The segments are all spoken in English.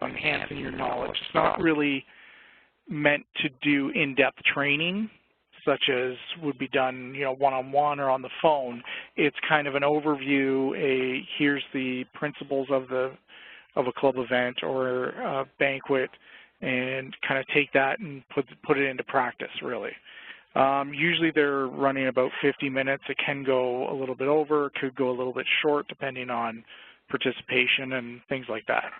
on enhancing your knowledge. It's not really meant to do in-depth training, such as would be done, one-on-one or on the phone. It's kind of an overview, here's the principles of a club event or a banquet, and kind of take that and put it into practice, really. Usually they're running about 50 minutes. It can go a little bit over, could go a little bit short depending on participation and things like that.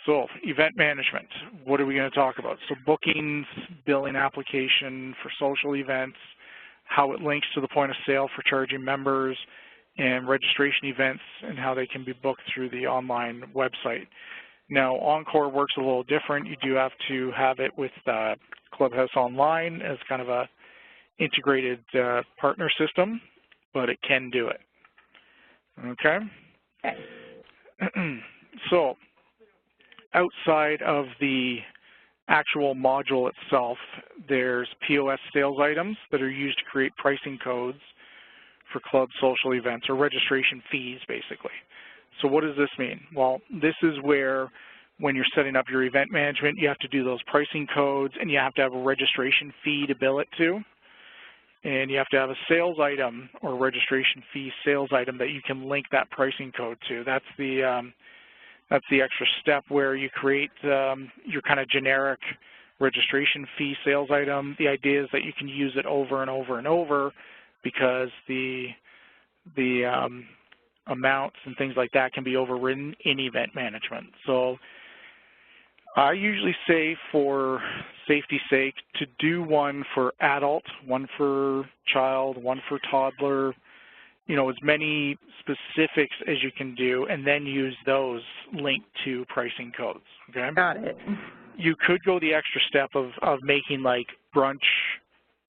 So event management, what are we going to talk about? So bookings, billing application for social events, how it links to the point of sale for charging members, and registration events and how they can be booked through the online website. Now, Encore works a little different. You do have to have it with Clubhouse Online as kind of a integrated partner system, but it can do it. Okay? So, outside of the actual module itself, there's POS sales items that are used to create pricing codes for club social events, or registration fees, basically. So what does this mean? Well, this is where, when you're setting up your event management, you have to do those pricing codes, and you have to have a registration fee to bill it to. And you have to have a sales item or registration fee sales item that you can link that pricing code to. That's the extra step where you create your kind of generic registration fee sales item. The idea is that you can use it over and over and over, because the amounts and things like that can be overridden in event management. So I usually say, for safety's sake, to do one for adult, one for child, one for toddler, as many specifics as you can do, and then use those linked to pricing codes, okay? Got it. You could go the extra step of making like brunch,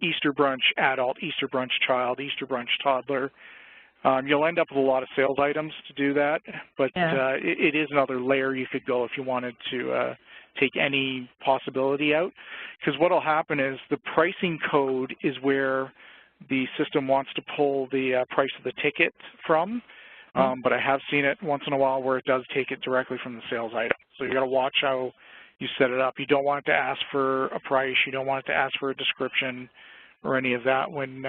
Easter brunch adult, Easter brunch child, Easter brunch toddler. You'll end up with a lot of sales items to do that, but it is another layer you could go if you wanted to take any possibility out. Because what will happen is the pricing code is where the system wants to pull the price of the ticket from, but I have seen it once in a while where it does take it directly from the sales item. So you got to watch how you set it up. You don't want it to ask for a price. You don't want it to ask for a description or any of that when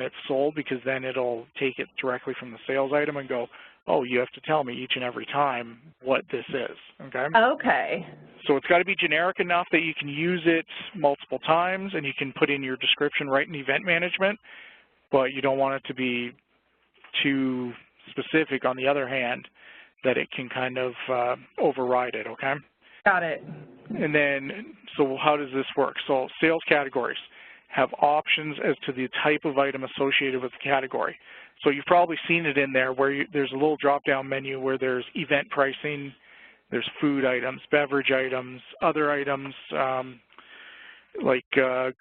it's sold, because then it'll take it directly from the sales item and go, oh, you have to tell me each and every time what this is, okay? Okay. So it's got to be generic enough that you can use it multiple times, and you can put in your description right in event management, but you don't want it to be too specific, on the other hand, that it can kind of override it, okay? Got it. And then, so how does this work? So sales categories have options as to the type of item associated with the category. So you've probably seen it in there where there's a little drop-down menu where there's event pricing, there's food items, beverage items, other items like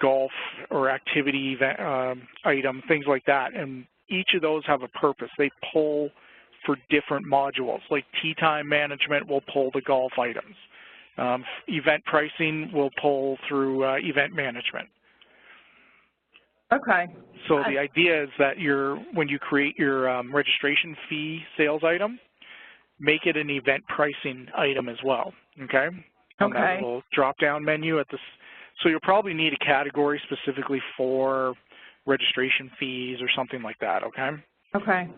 golf or activity event, item, things like that. And each of those have a purpose. They pull for different modules. Like tea time management will pull the golf items. Event pricing will pull through event management. Okay. So the idea is that when you create your registration fee sales item, make it an event pricing item as well, okay? On that little drop-down menu at this. So you'll probably need a category specifically for registration fees or something like that, okay? Okay.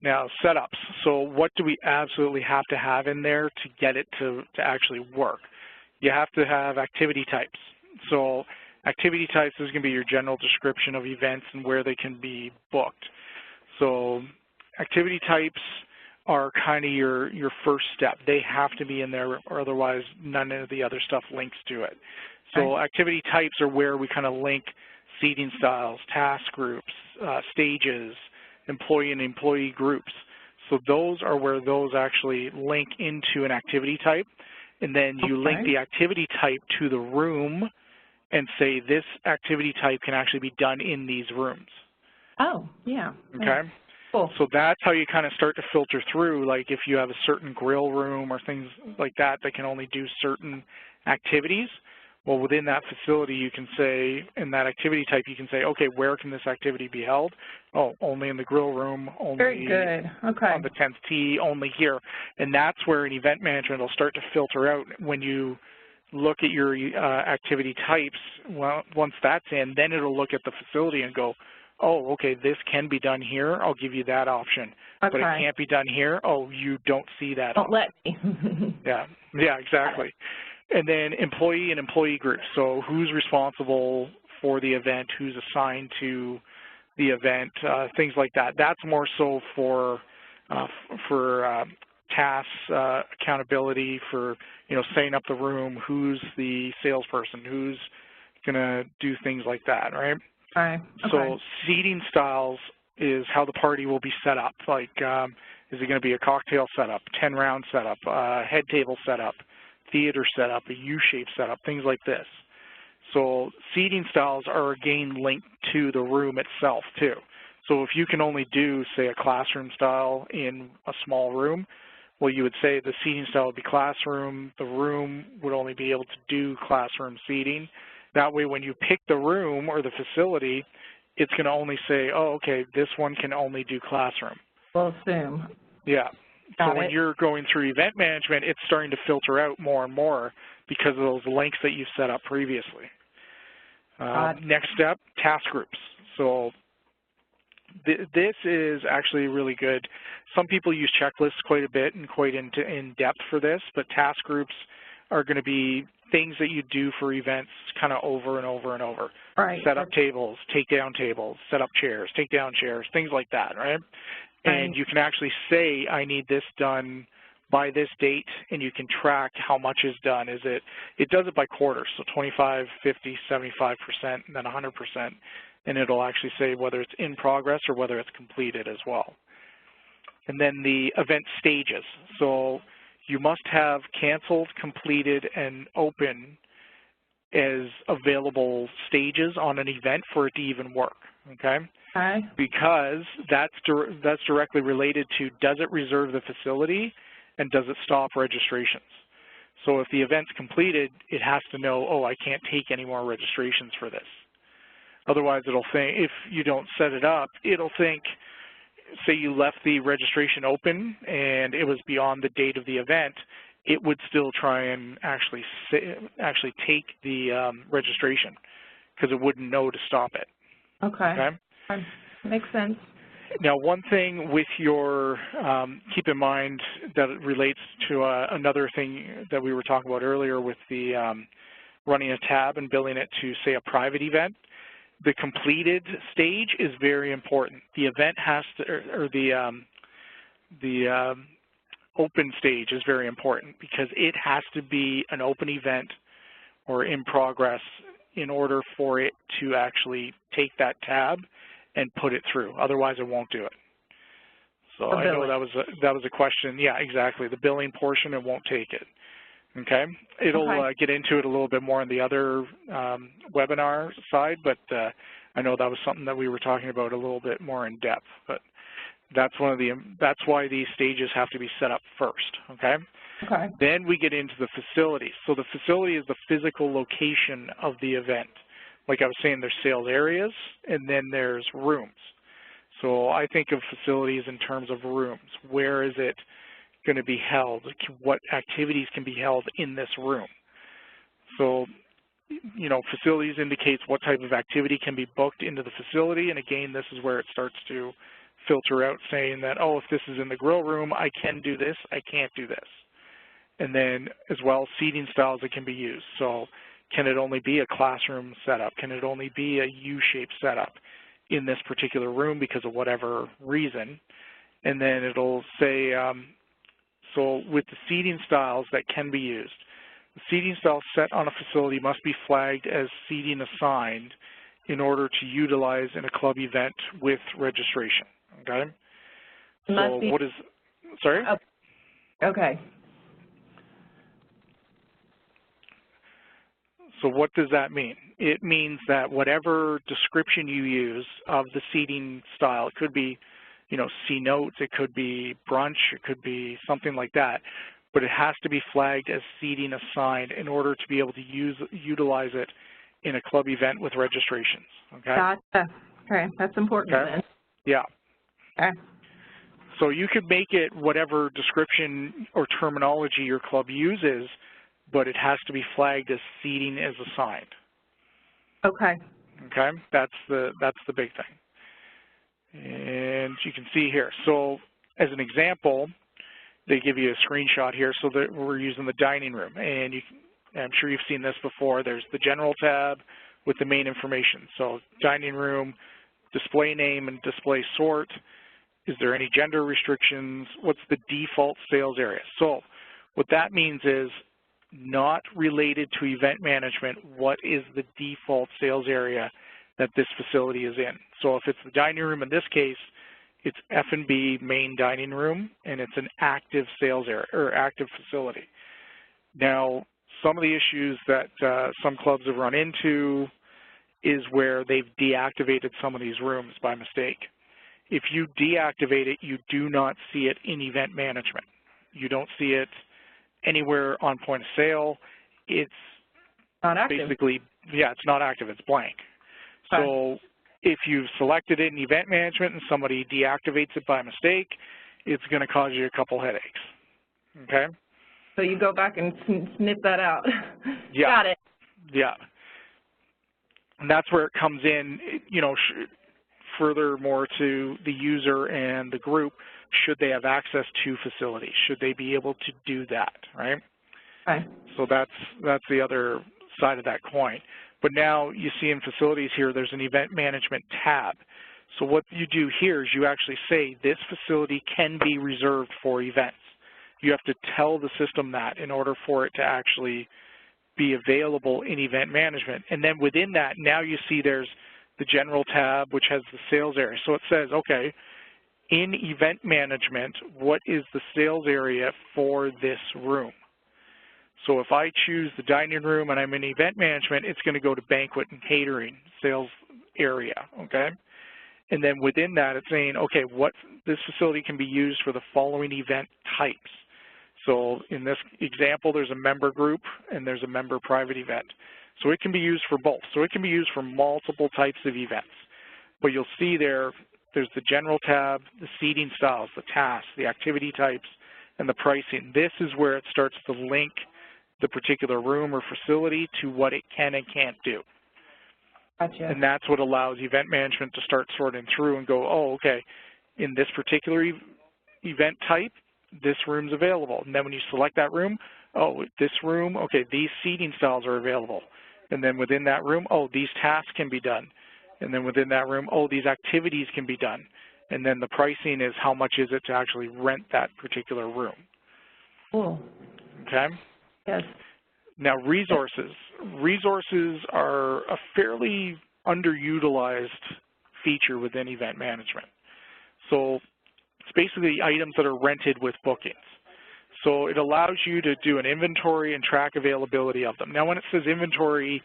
Now, setups. So what do we absolutely have to have in there to get it to actually work? You have to have activity types. So activity types is going to be your general description of events and where they can be booked. So activity types are kind of your first step. They have to be in there, or otherwise none of the other stuff links to it. So activity types are where we kind of link seating styles, task groups, stages, employee and employee groups. So those are where those actually link into an activity type. And then you link the activity type to the room and say this activity type can actually be done in these rooms. Oh, yeah. Okay. Cool. So that's how you kind of start to filter through, like if you have a certain grill room or things like that that can only do certain activities, Well, within that facility, you can say, in that activity type, you can say, okay, where can this activity be held? Oh, only in the grill room, only Very good. Okay. on the 10th tee, only here. And that's where an event management will start to filter out when you look at your activity types. Well, once that's in, then it'll look at the facility and go, oh, okay, this can be done here. I'll give you that option. Okay. But it can't be done here. Oh, you don't see that Don't option. let me. Yeah, exactly. And then employee and employee groups. So who's responsible for the event, who's assigned to the event, things like that. That's more so for tasks, accountability, for setting up the room, who's the salesperson, who's going to do things like that, right? Okay. So seating styles is how the party will be set up. Like, is it going to be a cocktail setup, 10-round setup, head table setup, theater setup, a U-shaped setup, things like this. So seating styles are again linked to the room itself too. So if you can only do, say, a classroom style in a small room, well, you would say the seating style would be classroom, the room would only be able to do classroom seating. That way when you pick the room or the facility, it's going to only say, oh, okay, this one can only do classroom. We'll assume. Yeah. Got so when it. you're going through event management, it's starting to filter out more and more because of those links that you've set up previously. Next step, task groups. So this is actually really good. Some people use checklists quite a bit and quite in depth for this, but task groups are going to be things that you do for events kind of over and over and over. Right. Set up tables, take down tables, set up chairs, take down chairs, things like that, right? And you can actually say, I need this done by this date, and you can track how much is done. It does it by quarters, so 25, 50, 75%, and then 100%, and it'll actually say whether it's in progress or whether it's completed as well. And then the event stages. So you must have canceled, completed, and open as available stages on an event for it to even work, okay? Okay. Because that's directly related to, does it reserve the facility and does it stop registrations? So if the event's completed, it has to know, oh, I can't take any more registrations for this. Otherwise, it'll think, if you don't set it up, it'll think, say you left the registration open and it was beyond the date of the event, it would still try and actually take the registration because it wouldn't know to stop it. Okay. Makes sense. Now, one thing with your, keep in mind that it relates to another thing that we were talking about earlier with the running a tab and billing it to, say, a private event. The completed stage is very important. The event has to, or the open stage is very important because it has to be an open event or in progress in order for it to actually take that tab and put it through. Otherwise, it won't do it. So I know that was a question. Yeah, exactly. The billing portion, it won't take it. Okay. It'll get into it a little bit more on the other webinar side, but I know that was something that we were talking about a little bit more in depth. But that's that's why these stages have to be set up first. Okay. Okay. Then we get into the facility. So the facility is the physical location of the event. Like I was saying, there's sales areas and then there's rooms. So I think of facilities in terms of rooms. Where is it going to be held? What activities can be held in this room? So, facilities indicates what type of activity can be booked into the facility. And again, this is where it starts to filter out saying that, oh, if this is in the grill room, I can do this, I can't do this. And then as well, seating styles that can be used. So can it only be a classroom setup? Can it only be a U-shaped setup in this particular room because of whatever reason? And then it'll say, so with the seating styles that can be used, the seating style set on a facility must be flagged as seating assigned in order to utilize in a club event with registration, okay? So what is, sorry? Okay. So what does that mean? It means that whatever description you use of the seating style, it could be, C notes, it could be brunch, it could be something like that. but it has to be flagged as seating assigned in order to be able to utilize it in a club event with registrations, okay? Gotcha. Okay, that's important then. Yeah. Okay. So you could make it whatever description or terminology your club uses, but it has to be flagged as seating as assigned. Okay. Okay, that's the big thing. And you can see here. So as an example, they give you a screenshot here. So that we're using the dining room, and I'm sure you've seen this before. There's the general tab with the main information. So dining room, display name and display sort. Is there any gender restrictions? What's the default sales area? So what that means is not related to event management, what is the default sales area that this facility is in? So if it's the dining room, in this case, it's F&B main dining room, and it's an active sales area or active facility. Now, some of the issues that some clubs have run into is where they've deactivated some of these rooms by mistake. If you deactivate it, you do not see it in event management. You don't see it anywhere on point of sale. It's not active. Basically, yeah, it's not active, it's blank. Okay. So if you've selected it in event management and somebody deactivates it by mistake, it's going to cause you a couple headaches, okay? So you go back and snip that out. Yeah. Got it. Yeah. And that's where it comes in, you know, furthermore to the user and the group, should they have access to facilities? Should they be able to do that, right? Okay. So that's the other side of that coin. But now you see in facilities here, there's an event management tab. So what you do here is you actually say this facility can be reserved for events. You have to tell the system that in order for it to actually be available in event management. And then within that, now you see there's the general tab, which has the sales area. So it says, okay, in event management, what is the sales area for this room? So if I choose the dining room and I'm in event management, it's going to go to banquet and catering sales area, okay? And then within that, it's saying, okay, this facility can be used for the following event types. So in this example, there's a member group and there's a member private event. So it can be used for both. So it can be used for multiple types of events. But you'll see there's the general tab, the seating styles, the tasks, the activity types, and the pricing. This is where it starts to link the particular room or facility to what it can and can't do. Gotcha. And that's what allows event management to start sorting through and go, oh, okay, in this particular event type, this room's available. And then when you select that room, oh, this room, okay, these seating styles are available. And then within that room, oh, these tasks can be done. And then within that room, oh, these activities can be done. And then the pricing is how much is it to actually rent that particular room. Cool. Okay? Yes. Now, resources. Resources are a fairly underutilized feature within event management. So it's basically items that are rented with bookings. So it allows you to do an inventory and track availability of them. Now, when it says inventory,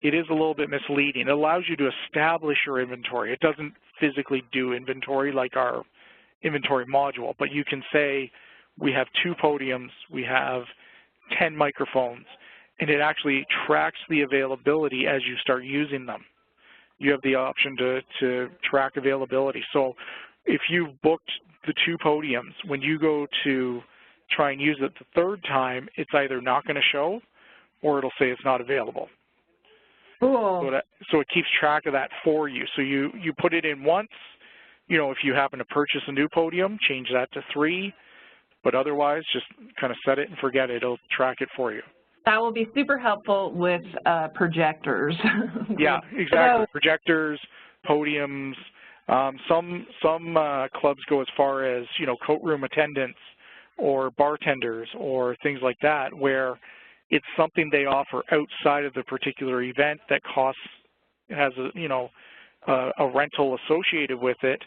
it is a little bit misleading. It allows you to establish your inventory. It doesn't physically do inventory like our inventory module, but you can say we have 2 podiums, we have 10 microphones, and it actually tracks the availability as you start using them. You have the option to track availability. So if you've booked the 2 podiums, when you go to try and use it the 3rd time, it's either not going to show or it'll say it's not available. Cool. So it keeps track of that for you. So you put it in once. You know, if you happen to purchase a new podium, change that to 3. But otherwise, just kind of set it and forget it. It'll track it for you. That will be super helpful with projectors. Yeah, exactly. Projectors, podiums. Some clubs go as far as, you know, coat room attendants or bartenders or things like that, where it's something they offer outside of the particular event that has a, you know, a rental associated with it.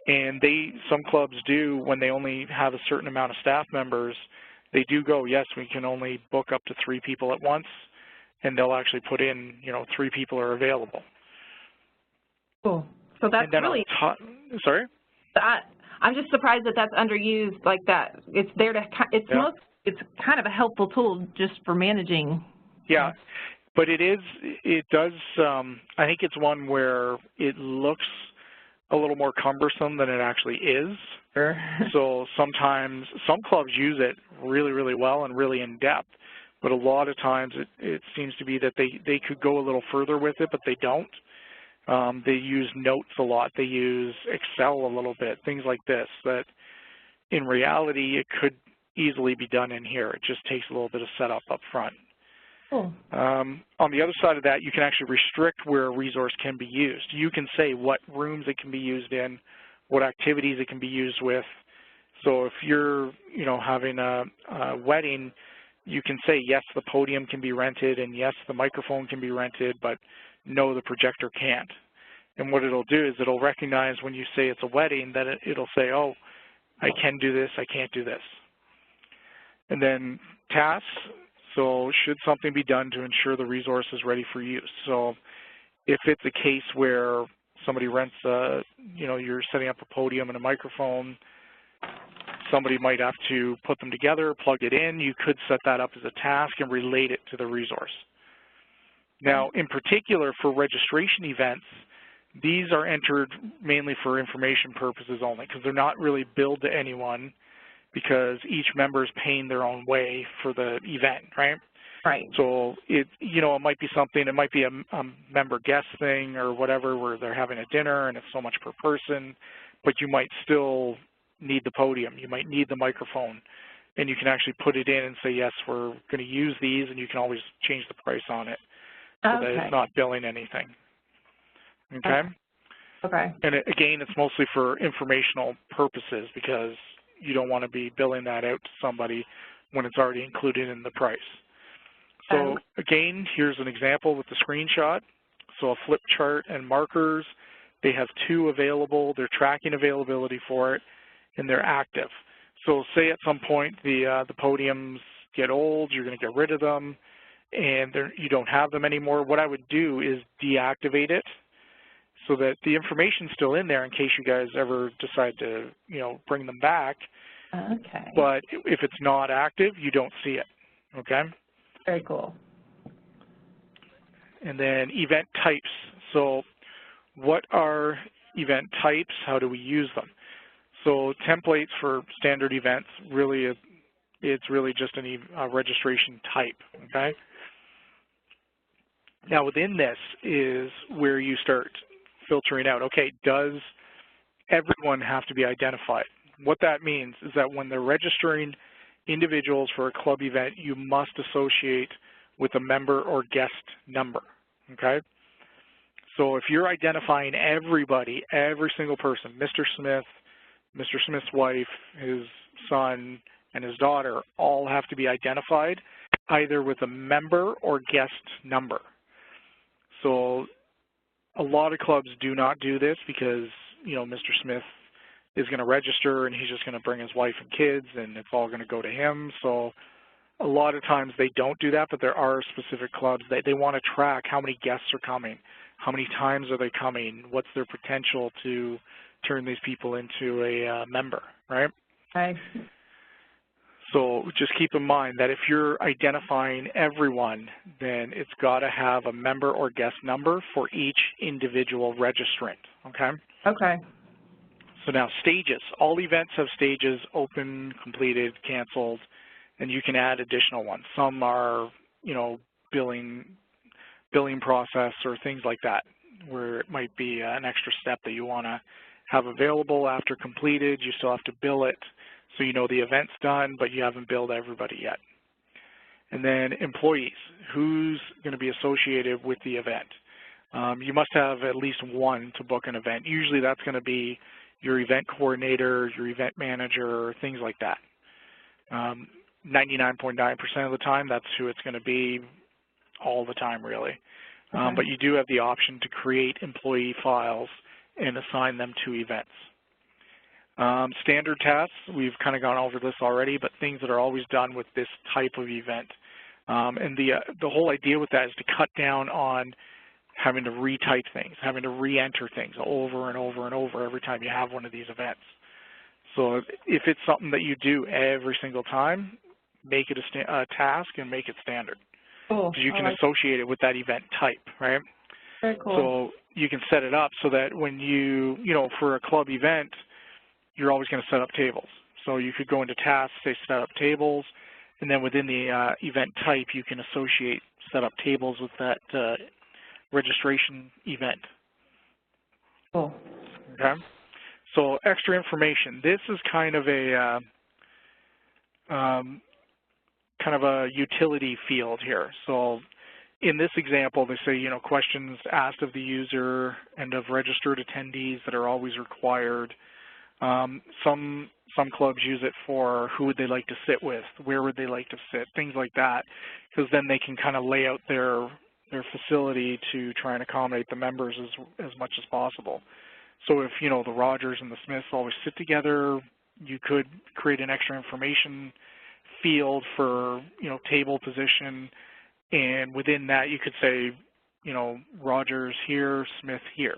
And some clubs do, when they only have a certain amount of staff members, they do go, yes, we can only book up to 3 people at once, and they'll actually put in, you know, 3 people are available. Cool. So that's really, sorry? I'm just surprised that that's underused like that. It's there to, it's kind of a helpful tool just for managing. Yeah, but it does, I think it's one where it looks a little more cumbersome than it actually is. Sure. So sometimes, some clubs use it really, really well and really in depth, but a lot of times it seems to be that they could go a little further with it, but they don't. They use notes a lot. They use Excel a little bit, things like this, that in reality it could easily be done in here. It just takes a little bit of setup up front. Cool. On the other side of that, you can actually restrict where a resource can be used. You can say what rooms it can be used in, what activities it can be used with. So if you're, having a wedding, you can say, yes, the podium can be rented, and yes, the microphone can be rented, but no, the projector can't. And what it'll do is it'll recognize when you say it's a wedding that it'll say, oh, I can do this, I can't do this. And then tasks. So should something be done to ensure the resource is ready for use? So if it's a case where somebody rents you're setting up a podium and a microphone, somebody might have to put them together, plug it in. You could set that up as a task and relate it to the resource. Now, in particular for registration events, these are entered mainly for information purposes only because they're not really billed to anyone, because each member is paying their own way for the event, right? Right. So it might be something, it might be a member guest thing or whatever where they're having a dinner and it's so much per person, but you might still need the podium, you might need the microphone, and you can actually put it in and say, yes, we're going to use these, and you can always change the price on it so that it's not billing anything. Okay? Okay. And again, it's mostly for informational purposes because you don't want to be billing that out to somebody when it's already included in the price. So again, here's an example with the screenshot. So a flip chart and markers, they have 2 available, they're tracking availability for it, and they're active. So say at some point the podiums get old, you're going to get rid of them, and you don't have them anymore. What I would do is deactivate it so that the information's still in there in case you guys ever decide to, bring them back. Okay. But if it's not active, you don't see it, okay? Very cool. And then event types. So what are event types? How do we use them? So templates for standard events, really, it's really just a registration type, okay? Now within this is where you start filtering out, okay, does everyone have to be identified? What that means is that when they're registering individuals for a club event, you must associate with a member or guest number, okay? So if you're identifying everybody, every single person, Mr. Smith, Mr. Smith's wife, his son, and his daughter all have to be identified either with a member or guest number. So a lot of clubs do not do this because, Mr. Smith is going to register and he's just going to bring his wife and kids and it's all going to go to him. So a lot of times they don't do that, but there are specific clubs that they want to track how many guests are coming, how many times are they coming, what's their potential to turn these people into a member, right? Okay. So just keep in mind that if you're identifying everyone, then it's got to have a member or guest number for each individual registrant, okay? Okay. So now stages. All events have stages: open, completed, canceled, and you can add additional ones. Some are, billing process or things like that, where it might be an extra step that you want to have available after completed. You still have to bill it, so you know the event's done, but you haven't billed everybody yet. And then employees, who's going to be associated with the event. You must have at least one to book an event. Usually that's going to be your event coordinator, your event manager, things like that. 99.9% of the time, that's who it's going to be all the time, really. Okay. But you do have the option to create employee files and assign them to events. Standard tasks, we've kind of gone over this already, but things that are always done with this type of event. And the whole idea with that is to cut down on having to retype things, having to re-enter things over and over and over every time you have one of these events. So if it's something that you do every single time, make it a task and make it standard. Cool. Because you can associate it with that event type, right? Very cool. So you can set it up so that when you know, for a club event, you're always going to set up tables. So you could go into tasks, say set up tables, and then within the event type, you can associate set up tables with that registration event. Cool. Okay. So extra information. This is kind of a utility field here. So in this example, they say, you know, questions asked of the user and of registered attendees that are always required. Some clubs use it for who would they like to sit with, where would they like to sit, things like that, because then they can kind of lay out their facility to try and accommodate the members as much as possible. So if, you know, the Rogers and the Smiths always sit together, you could create an extra information field for, you know, table position, and within that you could say, you know, Rogers here, Smith here.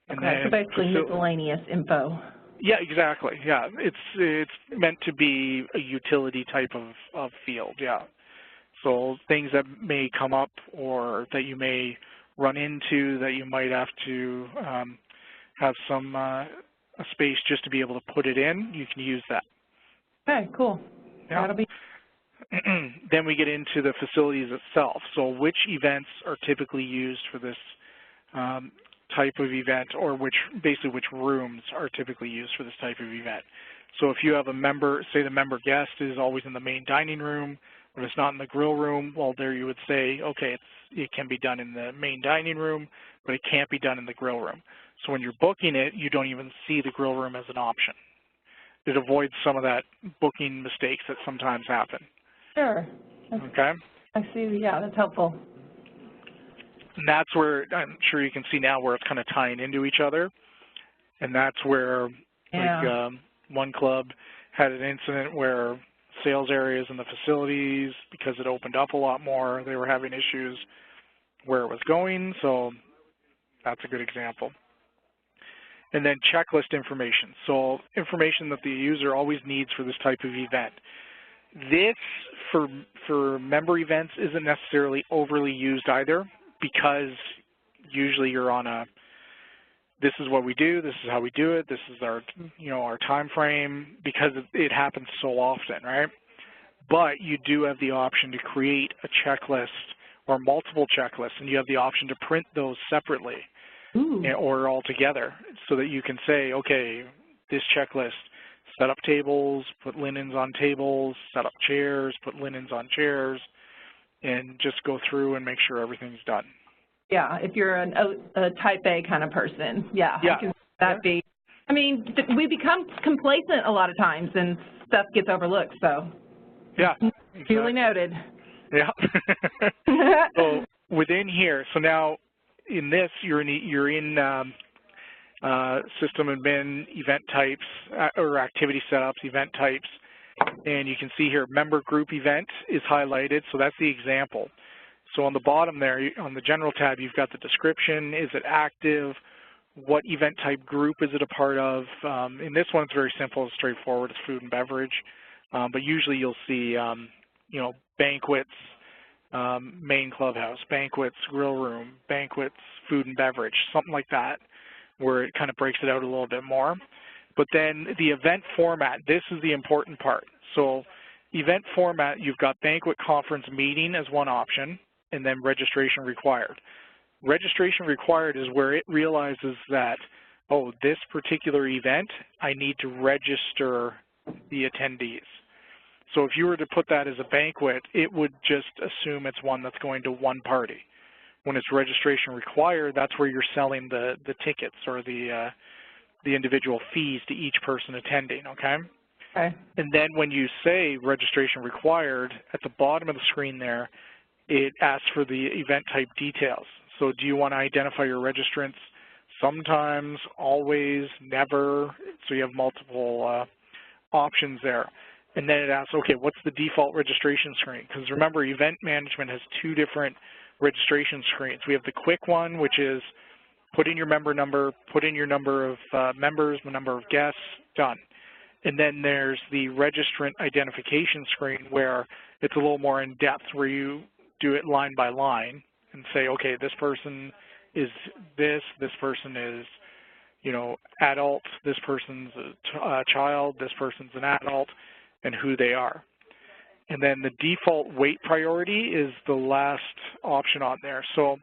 And okay, so basically miscellaneous info. Yeah, exactly. Yeah, it's meant to be a utility type of field. Yeah. So things that may come up or that you may run into that you might have to have some a space just to be able to put it in, you can use that. Okay, cool. Yeah. That'll be. Then we get into the facilities itself. So which events are typically used for this type of event, or basically which rooms are typically used for this type of event. So if you have a member, say the member guest is always in the main dining room, but it's not in the grill room, well, there you would say, okay, it can be done in the main dining room, but it can't be done in the grill room. So when you're booking it, you don't even see the grill room as an option. It avoids some of that booking mistakes that sometimes happen. Sure. Okay? I see. Yeah, that's helpful. And that's where, I'm sure you can see now where it's kind of tying into each other. And that's where, like, one club had an incident where sales areas in the facilities, because it opened up a lot more, they were having issues where it was going. So that's a good example. And then checklist information. So information that the user always needs for this type of event. This, for member events, isn't necessarily overly used either, because usually you're on a, this is what we do, this is how we do it, this is our, you know, our time frame, because it happens so often, right? But you do have the option to create a checklist or multiple checklists, and you have the option to print those separately. Ooh. Or all together, so that you can say, okay, this checklist, set up tables, put linens on tables, set up chairs, put linens on chairs, and just go through and make sure everything's done. Yeah, if you're a type A kind of person, yeah. Yeah. That be, I mean, we become complacent a lot of times and stuff gets overlooked, so. Yeah. Duly noted. Yeah. So within here, so now in this, you're in system admin, event types, or activity setups, event types, and you can see here member group event is highlighted, so that's the example. So on the bottom there, on the general tab, you've got the description, is it active, what event type group is it a part of. In this one, it's very simple, it's straightforward, it's food and beverage, but usually you'll see, you know, banquets, main clubhouse, banquets, grill room, banquets, food and beverage, something like that, where it kind of breaks it out a little bit more. But then the event format, this is the important part. So event format, you've got banquet, conference, meeting as one option, and then registration required. Registration required is where it realizes that, oh, this particular event, I need to register the attendees. So if you were to put that as a banquet, it would just assume it's one that's going to one party. When it's registration required, that's where you're selling the tickets or the individual fees to each person attending, okay? Okay. And then when you say registration required, at the bottom of the screen there, it asks for the event type details. So do you want to identify your registrants sometimes, always, never? So you have multiple options there. And then it asks, okay, what's the default registration screen? Because remember, event management has two different registration screens. We have the quick one, which is put in your member number, put in your number of members, the number of guests, done. And then there's the registrant identification screen where it's a little more in depth, where you do it line by line and say, okay, this person is this person is, you know, adult, this person's a child, this person's an adult, and who they are. And then the default wait priority is the last option on there. So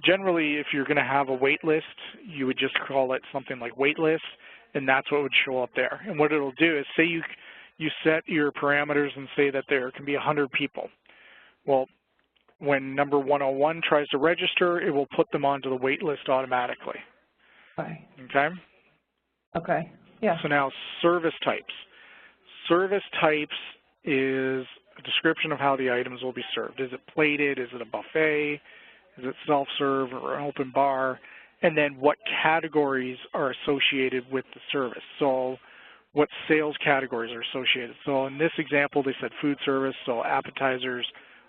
generally, if you're going to have a wait list, you would just call it something like wait list, and that's what would show up there. And what it'll do is, say you set your parameters and say that there can be 100 people. Well, when number 101 tries to register, it will put them onto the wait list automatically. Okay. Okay? Okay, yeah. So now service types. Service types is a description of how the items will be served. Is it plated? Is it a buffet? Is it self-serve or an open bar? And then what categories are associated with the service. So what sales categories are associated. So in this example, they said food service, so appetizers,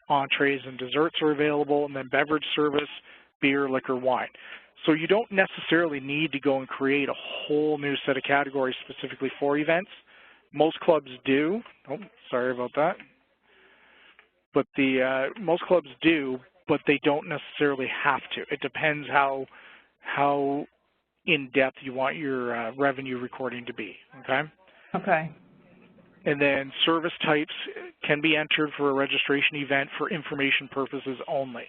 entrees, and desserts are available, and then beverage service, beer, liquor, wine. So you don't necessarily need to go and create a whole new set of categories specifically for events. Most clubs do. Oh, sorry about that. But most clubs do, but they don't necessarily have to. It depends how in-depth you want your revenue recording to be, okay? Okay. And then service types can be entered for a registration event for information purposes only.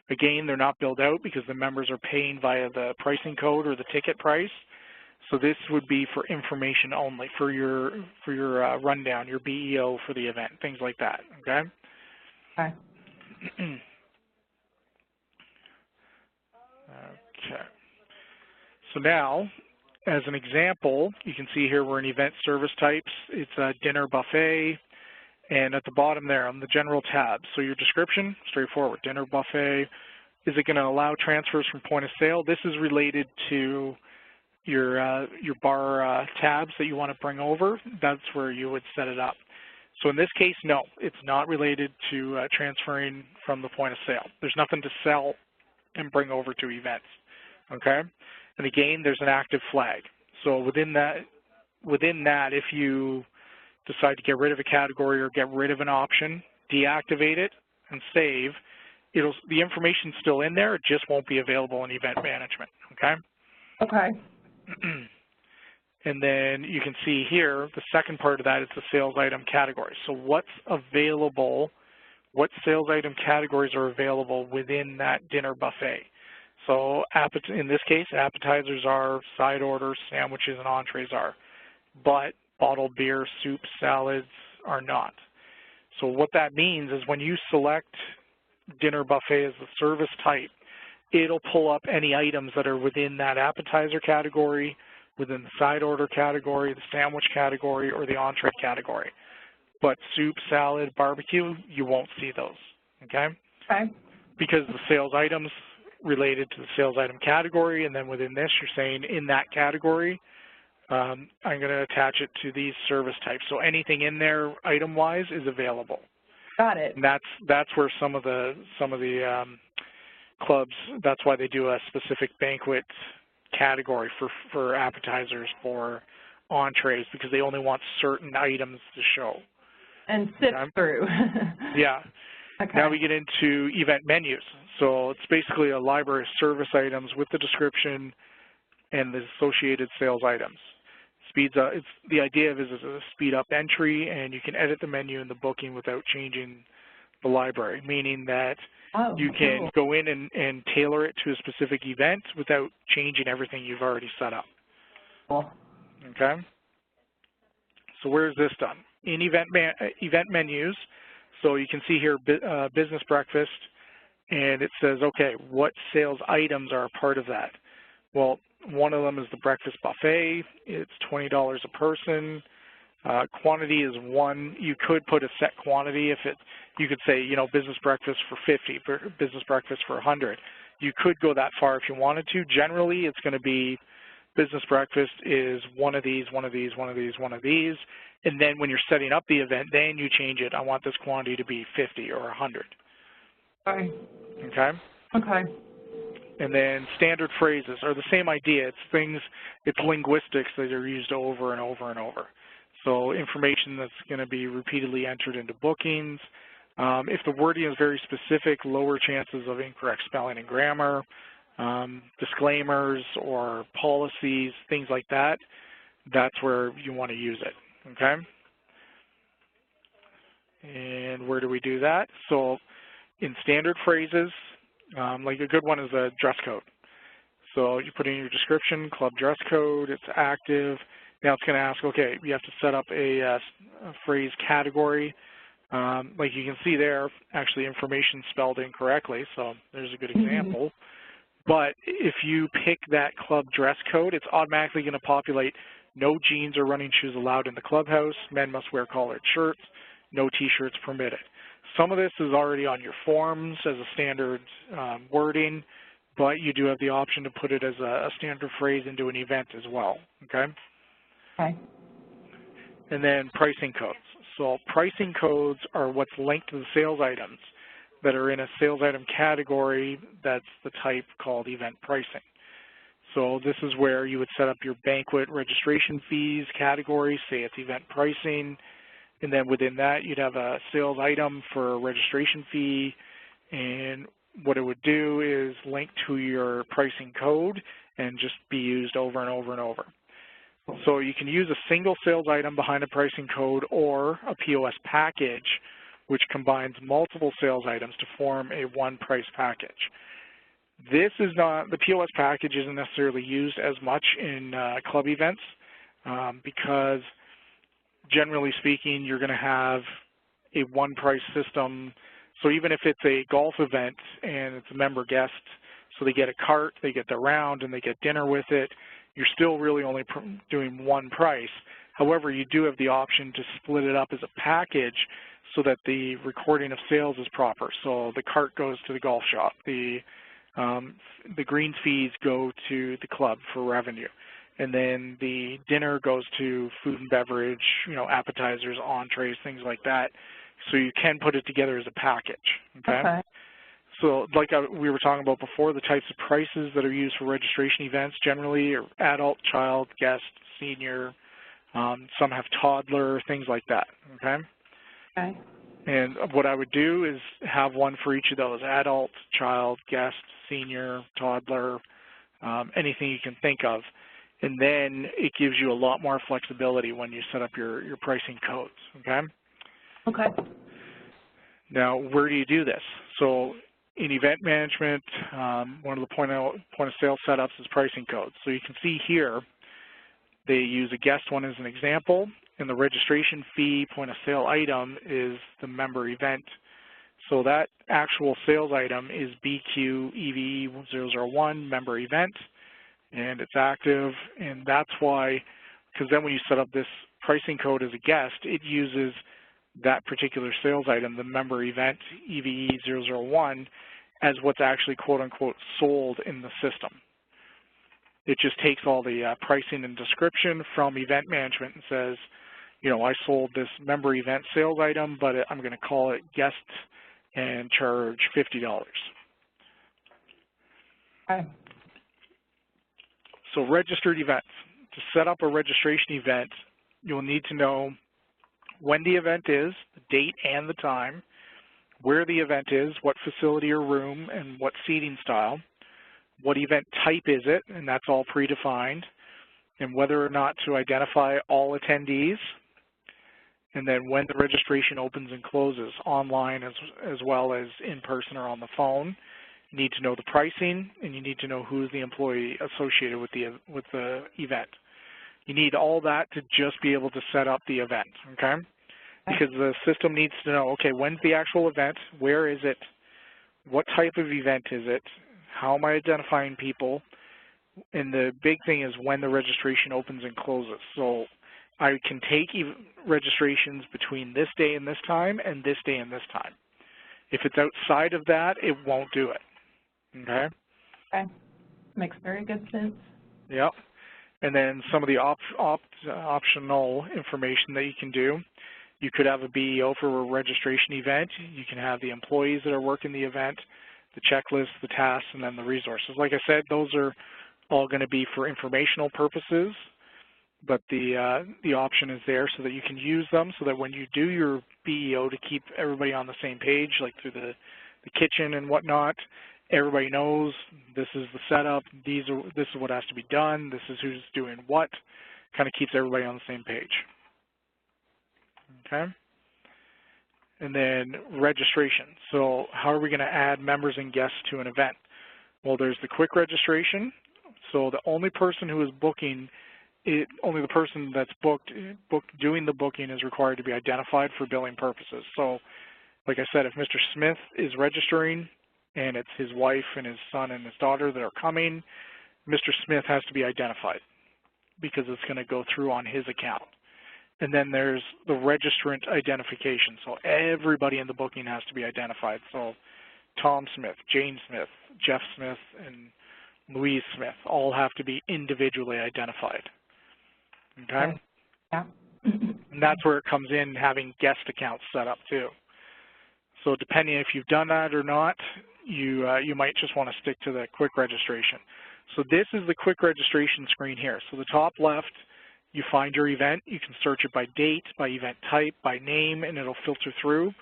Again, they're not billed out because the members are paying via the pricing code or the ticket price. So this would be for information only, for your rundown, your BEO for the event, things like that, okay? Okay. Okay. So now, as an example, you can see here we're in event service types. It's a dinner buffet, and at the bottom there on the general tab. So your description, straightforward, dinner buffet. Is it going to allow transfers from point of sale? This is related to your bar tabs that you want to bring over. That's where you would set it up. So in this case, no, it's not related to transferring from the point of sale. There's nothing to sell and bring over to events, okay? And again, there's an active flag. So within that, if you decide to get rid of a category or get rid of an option, deactivate it and save, the information's still in there, it just won't be available in event management, okay? Okay. And then you can see here, the second part of that is the sales item category. So what's available, what sales item categories are available within that dinner buffet? So in this case, appetizers are, side orders, sandwiches, and entrees are. But bottled beer, soup, salads are not. So what that means is when you select dinner buffet as the service type, it'll pull up any items that are within that appetizer category, within the side order category, the sandwich category, or the entree category. But soup, salad, barbecue, you won't see those, okay? Okay. Because the sales items related to the sales item category, and then within this, you're saying in that category, I'm going to attach it to these service types. So anything in there item-wise is available. Got it. And that's where some of the clubs, that's why they do a specific banquet category for appetizers, for entrees, because they only want certain items to show. And sift through. Yeah. Okay. Now we get into event menus. So it's basically a library of service items with the description and the associated sales items. Speeds up. The idea of it is a speed up entry, and you can edit the menu in the booking without changing the library, meaning that you can go in and tailor it to a specific event without changing everything you've already set up. Cool. Okay? So where is this done? In event menus, so you can see here business breakfast, and it says, okay, what sales items are a part of that? Well, one of them is the breakfast buffet. It's $20 a person. Quantity is 1. You could put a set quantity if you could say, you know, business breakfast for 50, business breakfast for 100. You could go that far if you wanted to. Generally, it's going to be business breakfast is one of these, one of these, one of these, one of these. And then when you're setting up the event, then you change it. I want this quantity to be 50 or 100. Okay. Okay? Okay. And then standard phrases are the same idea. It's linguistics that are used over and over and over. So information that's going to be repeatedly entered into bookings. If the wording is very specific, lower chances of incorrect spelling and grammar, disclaimers or policies, things like that, that's where you want to use it, okay? And where do we do that? So in standard phrases, like a good one is a dress code. So you put in your description, club dress code, it's active. Now it's going to ask, okay, you have to set up a phrase category. Like you can see there, actually information spelled incorrectly, so there's a good example. But if you pick that club dress code, it's automatically going to populate no jeans or running shoes allowed in the clubhouse, men must wear collared shirts, no t-shirts permitted. Some of this is already on your forms as a standard wording, but you do have the option to put it as a standard phrase into an event as well, okay? Okay. And then pricing codes. So pricing codes are what's linked to the sales items that are in a sales item category that's the type called event pricing. So this is where you would set up your banquet registration fees category, say it's event pricing, and then within that you'd have a sales item for a registration fee, and what it would do is link to your pricing code and just be used over and over and over. So you can use a single sales item behind a pricing code or a POS package, which combines multiple sales items to form a one price package. This is not, the POS package isn't necessarily used as much in club events because generally speaking, you're going to have a one price system. So even if it's a golf event and it's a member guest, so they get a cart, they get the round, and they get dinner with it, you're still really only doing one price. However, you do have the option to split it up as a package so that the recording of sales is proper. So the cart goes to the golf shop, the greens fees go to the club for revenue, and then the dinner goes to food and beverage, you know, appetizers, entrees, things like that. So you can put it together as a package, okay? So like we were talking about before, the types of prices that are used for registration events generally are adult, child, guest, senior, some have toddler, things like that, okay? Okay. And what I would do is have one for each of those, adult, child, guest, senior, toddler, anything you can think of. And then it gives you a lot more flexibility when you set up your pricing codes, okay? Okay. Now, where do you do this? So in event management, one of the point of sale setups is pricing codes. So you can see here, they use a guest one as an example, and the registration fee point of sale item is the member event. So that actual sales item is BQ EVE001 member event, and it's active, and that's why, because then when you set up this pricing code as a guest, it uses that particular sales item, the member event EVE001, as what's actually quote-unquote sold in the system. It just takes all the pricing and description from event management and says, you know, I sold this member event sales item, but I'm going to call it guest and charge $50. Okay. So registered events. To set up a registration event, you'll need to know when the event is, the date and the time, where the event is, what facility or room, and what seating style, what event type is it, and that's all predefined, and whether or not to identify all attendees, and then when the registration opens and closes, online as well as in person or on the phone. You need to know the pricing, and you need to know who's the employee associated with the event. You need all that to just be able to set up the event, okay? Because the system needs to know, okay, when's the actual event, where is it, what type of event is it, how am I identifying people, and the big thing is when the registration opens and closes. So I can take registrations between this day and this time and this day and this time. If it's outside of that, it won't do it, okay? Okay. Makes very good sense. Yep. And then some of the optional information that you can do. You could have a BEO for a registration event. You can have the employees that are working the event, the checklist, the tasks, and then the resources. Like I said, those are all going to be for informational purposes, but the option is there so that you can use them so that when you do your BEO to keep everybody on the same page, like through the kitchen and whatnot, everybody knows this is the setup, this is what has to be done, this is who's doing what, kind of keeps everybody on the same page. Okay? And then registration. So how are we going to add members and guests to an event? Well, there's the quick registration. So the only person who is booking, only the person that's doing the booking is required to be identified for billing purposes. So like I said, if Mr. Smith is registering and it's his wife and his son and his daughter that are coming, Mr. Smith has to be identified because it's going to go through on his account. And then there's the registrant identification. So everybody in the booking has to be identified. So Tom Smith, Jane Smith, Jeff Smith, and Louise Smith all have to be individually identified. Okay? Yeah. And that's where it comes in, having guest accounts set up too. So depending if you've done that or not, you might just want to stick to the quick registration. So this is the quick registration screen here. So the top left, you find your event. You can search it by date, by event type, by name, and it'll filter through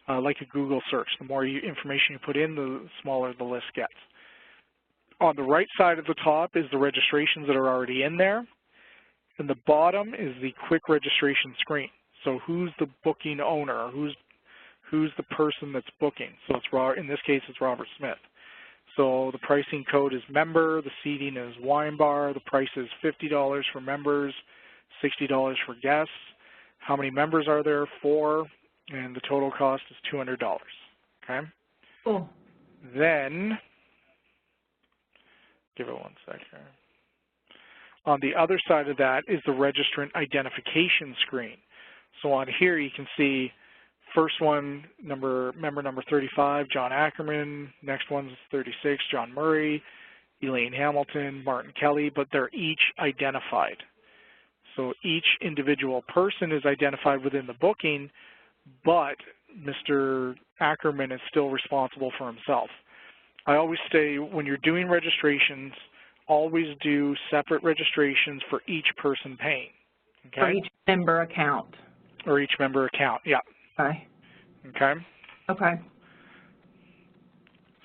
like a Google search. The more information you put in, the smaller the list gets. On the right side of the top is the registrations that are already in there. And the bottom is the quick registration screen. So who's the booking owner? Who's the person that's booking? So it's, in this case, it's Robert Smith. So the pricing code is member, the seating is wine bar, the price is $50 for members, $60 for guests. How many members are there? 4, and the total cost is $200. Okay? Cool. Then, give it one sec here. On the other side of that is the registrant identification screen. So on here you can see first one, member number 35, John Ackerman. Next one's 36, John Murray, Elaine Hamilton, Martin Kelly, but they're each identified. So each individual person is identified within the booking, but Mr. Ackerman is still responsible for himself. I always say when you're doing registrations, always do separate registrations for each person paying. Okay? For each member account. Or each member account, yeah. Okay. Okay. Okay.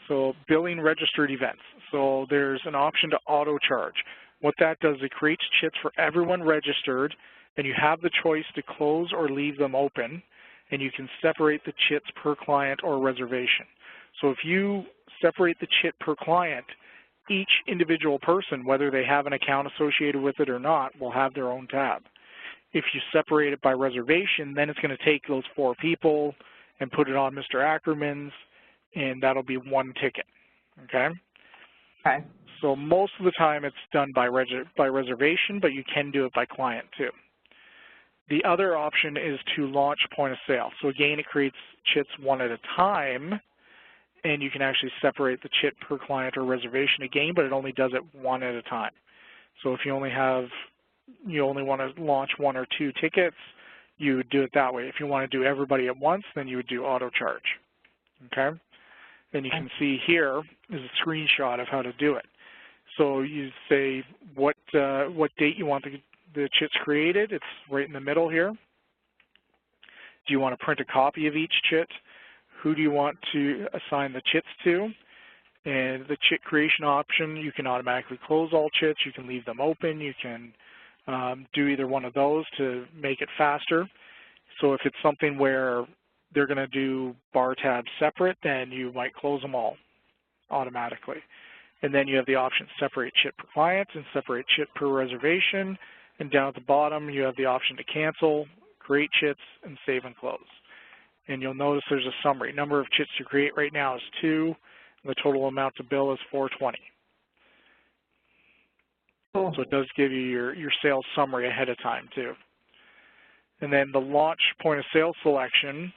So billing registered events. So there's an option to auto charge. What that does, it creates chits for everyone registered, and you have the choice to close or leave them open, and you can separate the chits per client or reservation. So if you separate the chit per client, each individual person, whether they have an account associated with it or not, will have their own tab. If you separate it by reservation, then it's going to take those 4 people and put it on Mr. Ackerman's, and that'll be one ticket, okay? Okay. So most of the time it's done by reservation, but you can do it by client too. The other option is to launch point of sale. So again, it creates chits one at a time, and you can actually separate the chit per client or reservation again, but it only does it one at a time. So if you only want to launch 1 or 2 tickets, you would do it that way. If you want to do everybody at once, then you would do auto charge. Okay? And you can see here is a screenshot of how to do it. So you say what date you want the chits created. It's right in the middle here. Do you want to print a copy of each chit? Who do you want to assign the chits to? And the chit creation option, you can automatically close all chits. You can leave them open. You can do either one of those to make it faster. So if it's something where they're going to do bar tabs separate, then you might close them all automatically. And then you have the option separate chit per client and separate chit per reservation. And down at the bottom, you have the option to cancel, create chits, and save and close. And you'll notice there's a summary. Number of chits to create right now is 2. The total amount to bill is $420. Cool. So it does give you your sales summary ahead of time too. And then the launch point of sale selection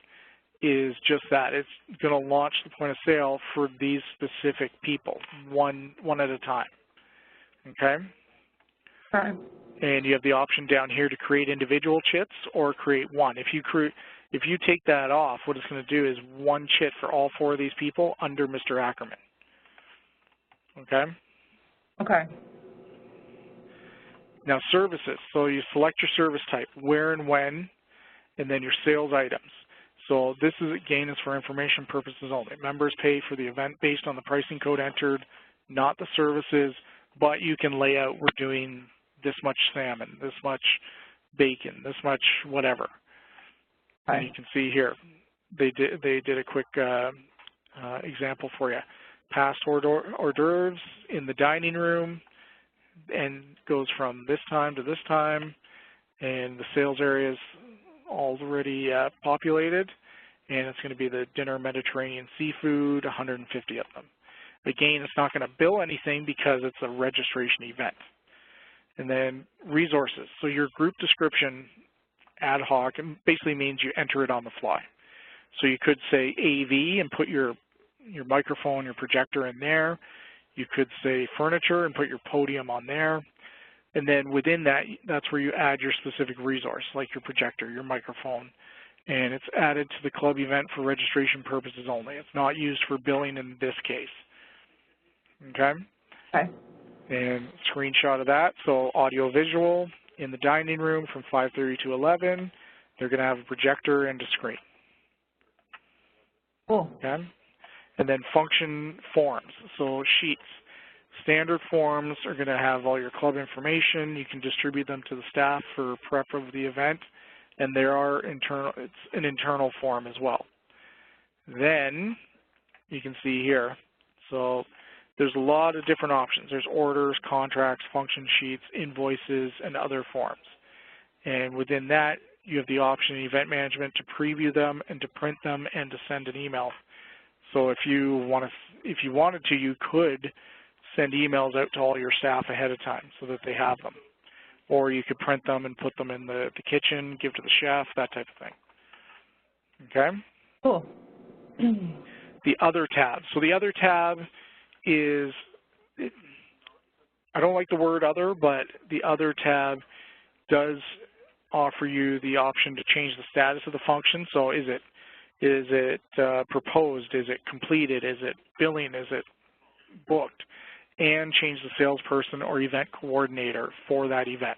is just that. It's going to launch the point of sale for these specific people, one at a time. Okay? Okay. And you have the option down here to create individual chits or create one. If If you take that off, what it's going to do is one chit for all 4 of these people under Mr. Ackerman. Okay? Okay. Now services, so you select your service type, where and when, and then your sales items. So this is, again, is for information purposes only. Members pay for the event based on the pricing code entered, not the services, but you can lay out, we're doing this much salmon, this much bacon, this much whatever. Okay. And you can see here, they did a quick example for you. Past hors d'oeuvres in the dining room, and goes from this time to this time, and the sales area is already populated, and it's going to be the dinner Mediterranean seafood, 150 of them. Again, it's not going to bill anything because it's a registration event. And then resources. So your group description ad hoc basically means you enter it on the fly. So you could say AV and put your microphone, your projector in there. You could say furniture and put your podium on there. And then within that, that's where you add your specific resource, like your projector, your microphone. And it's added to the club event for registration purposes only. It's not used for billing in this case. Okay? Okay. And screenshot of that. So audio visual in the dining room from 5:30 to 11. They're going to have a projector and a screen. Cool. Okay? And then function forms, so sheets. Standard forms are going to have all your club information. You can distribute them to the staff for prep of the event, and there are it's an internal form as well. Then you can see here, so there's a lot of different options. There's orders, contracts, function sheets, invoices, and other forms. And within that, you have the option in event management to preview them and to print them and to send an email. So if you wanted to, you could send emails out to all your staff ahead of time so that they have them. Or you could print them and put them in the kitchen, give to the chef, that type of thing. Okay? Cool. The other tab. So the other tab is, I don't like the word other, but the other tab does offer you the option to change the status of the function. So is it proposed? Is it completed? Is it billing? Is it booked? And change the salesperson or event coordinator for that event.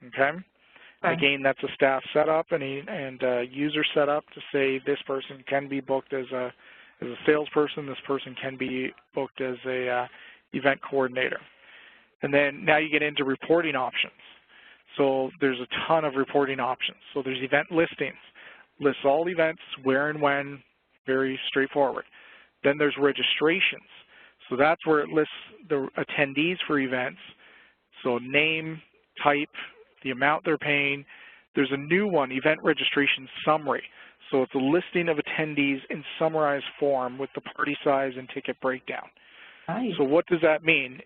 Okay? Okay. Again, that's a staff setup and a user setup to say this person can be booked as a salesperson. This person can be booked as a event coordinator. And then now you get into reporting options. So there's a ton of reporting options. So there's event listings. Lists all events, where and when, very straightforward. Then there's registrations. So that's where it lists the attendees for events. So name, type, the amount they're paying. There's a new one, event registration summary. So it's a listing of attendees in summarized form with the party size and ticket breakdown. Nice. So what does that mean?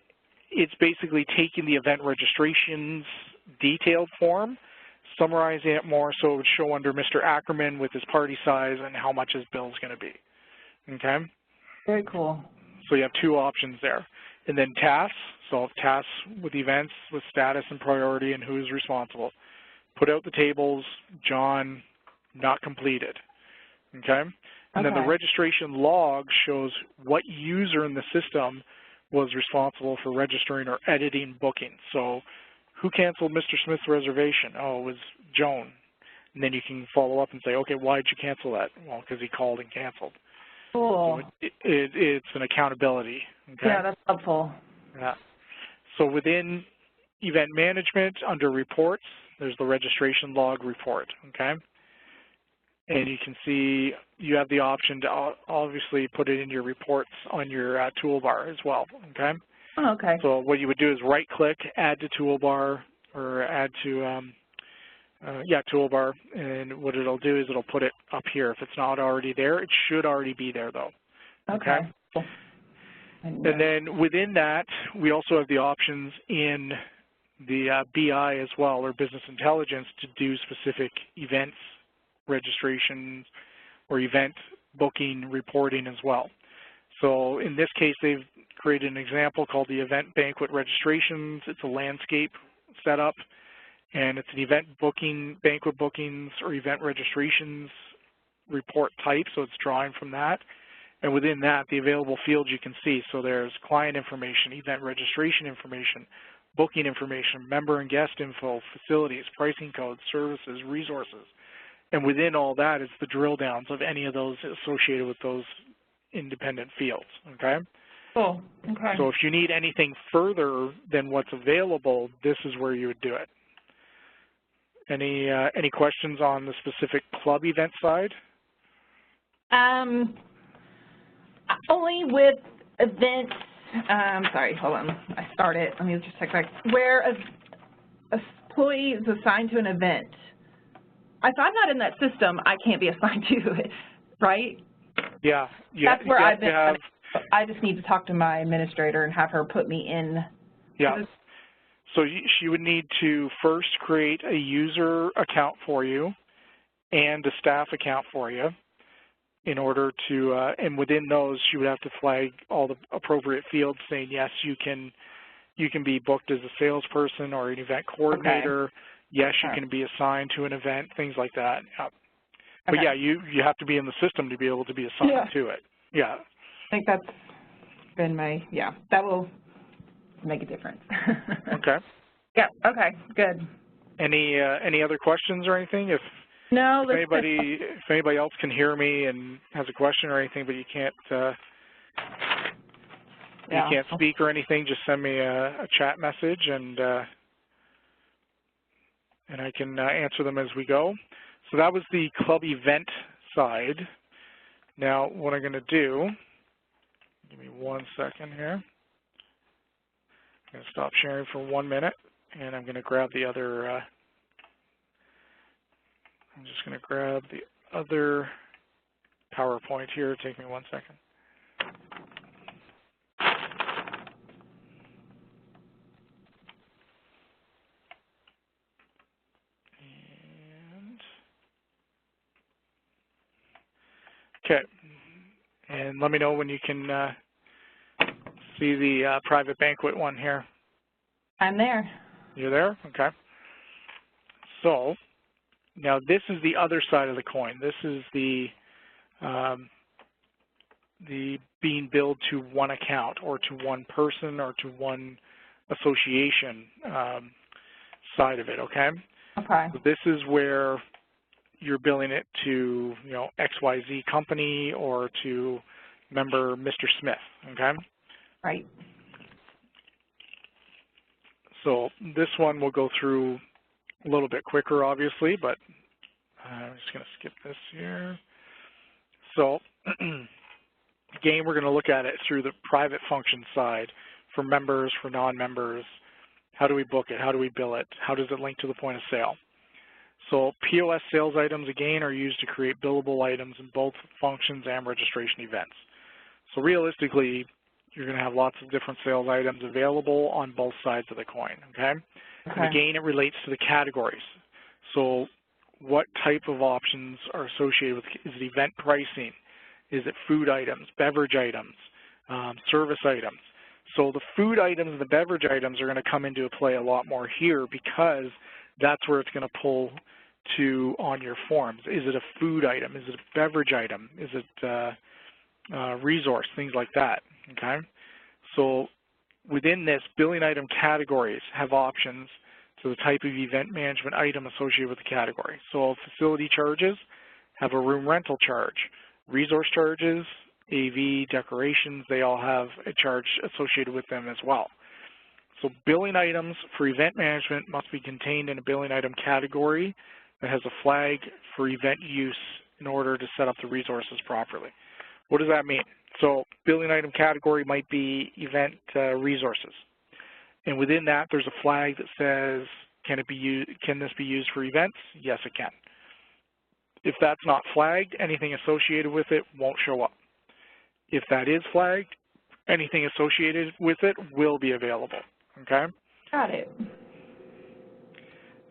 It's basically taking the event registrations detailed form, summarizing it more so it would show under Mr. Ackerman with his party size and how much his bill is going to be. Okay? Very cool. So you have two options there. And then tasks, so tasks with events with status and priority and who's responsible. Put out the tables, John, not completed. Okay? And then the registration log shows what user in the system was responsible for registering or editing bookings. So who canceled Mr. Smith's reservation? Oh, it was Joan. And then you can follow up and say, okay, why did you cancel that? Well, because he called and canceled. Cool. So it's an accountability. Okay? Yeah, that's helpful. Yeah. So within event management, under reports, there's the registration log report. Okay? And you can see you have the option to obviously put it in your reports on your toolbar as well. Okay? Oh, okay. So what you would do is right-click, add to toolbar, or add to, toolbar, and what it'll do is it'll put it up here. If it's not already there, it should already be there, though. Okay. Cool. And then within that, we also have the options in the BI as well, or business intelligence, to do specific events, registrations, or event booking reporting as well. So in this case, they've created an example called the event banquet registrations. It's a landscape setup, and it's an event booking, banquet bookings, or event registrations report type, so it's drawing from that. And within that, the available fields you can see. So there's client information, event registration information, booking information, member and guest info, facilities, pricing codes, services, resources. And within all that is the drill downs of any of those associated with those independent fields, okay? Cool, okay. So if you need anything further than what's available, this is where you would do it. Any questions on the specific club event side? Only with events, sorry, hold on, I started, let me just check back. Where an employee is assigned to an event, if I'm not in that system, I can't be assigned to it, right? Yeah. That's where I've been. I just need to talk to my administrator and have her put me in. Yeah. So she would need to first create a user account for you and a staff account for you in order to, and within those, she would have to flag all the appropriate fields saying, yes, you can be booked as a salesperson or an event coordinator. Okay. Yes, you can be assigned to an event, things like that. Yeah. But yeah, you have to be in the system to be able to be assigned to it. Yeah. I think that's been that will make a difference. Okay. Yeah, okay, good. Any other questions or anything? If anybody else can hear me and has a question or anything, but you can't speak or anything, just send me a chat message and I can answer them as we go. So that was the club event side. Now what I'm going to do, give me 1 second here. I'm going to stop sharing for 1 minute, and I'm going to grab the other, I'm just going to grab the other PowerPoint here. Take me 1 second. Okay, and let me know when you can see the private banquet one here. I'm there. You're there? Okay. So now this is the other side of the coin. This is the being billed to one account or to one person or to one association side of it, okay? Okay. So this is where you're billing it to, XYZ company or to member Mr. Smith, okay? Right. So this one will go through a little bit quicker, obviously, but I'm just going to skip this here. So again, we're going to look at it through the private function side for members, for non-members. How do we book it? How do we bill it? How does it link to the point of sale? So POS sales items, again, are used to create billable items in both functions and registration events. So realistically, you're going to have lots of different sales items available on both sides of the coin, okay? And again, it relates to the categories. So what type of options are associated with, is it event pricing? Is it food items, beverage items, service items? So the food items and the beverage items are going to come into play a lot more here because that's where it's going to pull to on your forms. Is it a food item? Is it a beverage item? Is it resource, things like that, okay? So within this, billing item categories have options to the type of event management item associated with the category. So facility charges have a room rental charge. Resource charges, AV, decorations, they all have a charge associated with them as well. So billing items for event management must be contained in a billing item category that has a flag for event use in order to set up the resources properly. What does that mean? So billing item category might be event resources. And within that, there's a flag that says, can this be used for events? Yes, it can. If that's not flagged, anything associated with it won't show up. If that is flagged, anything associated with it will be available, okay? Got it.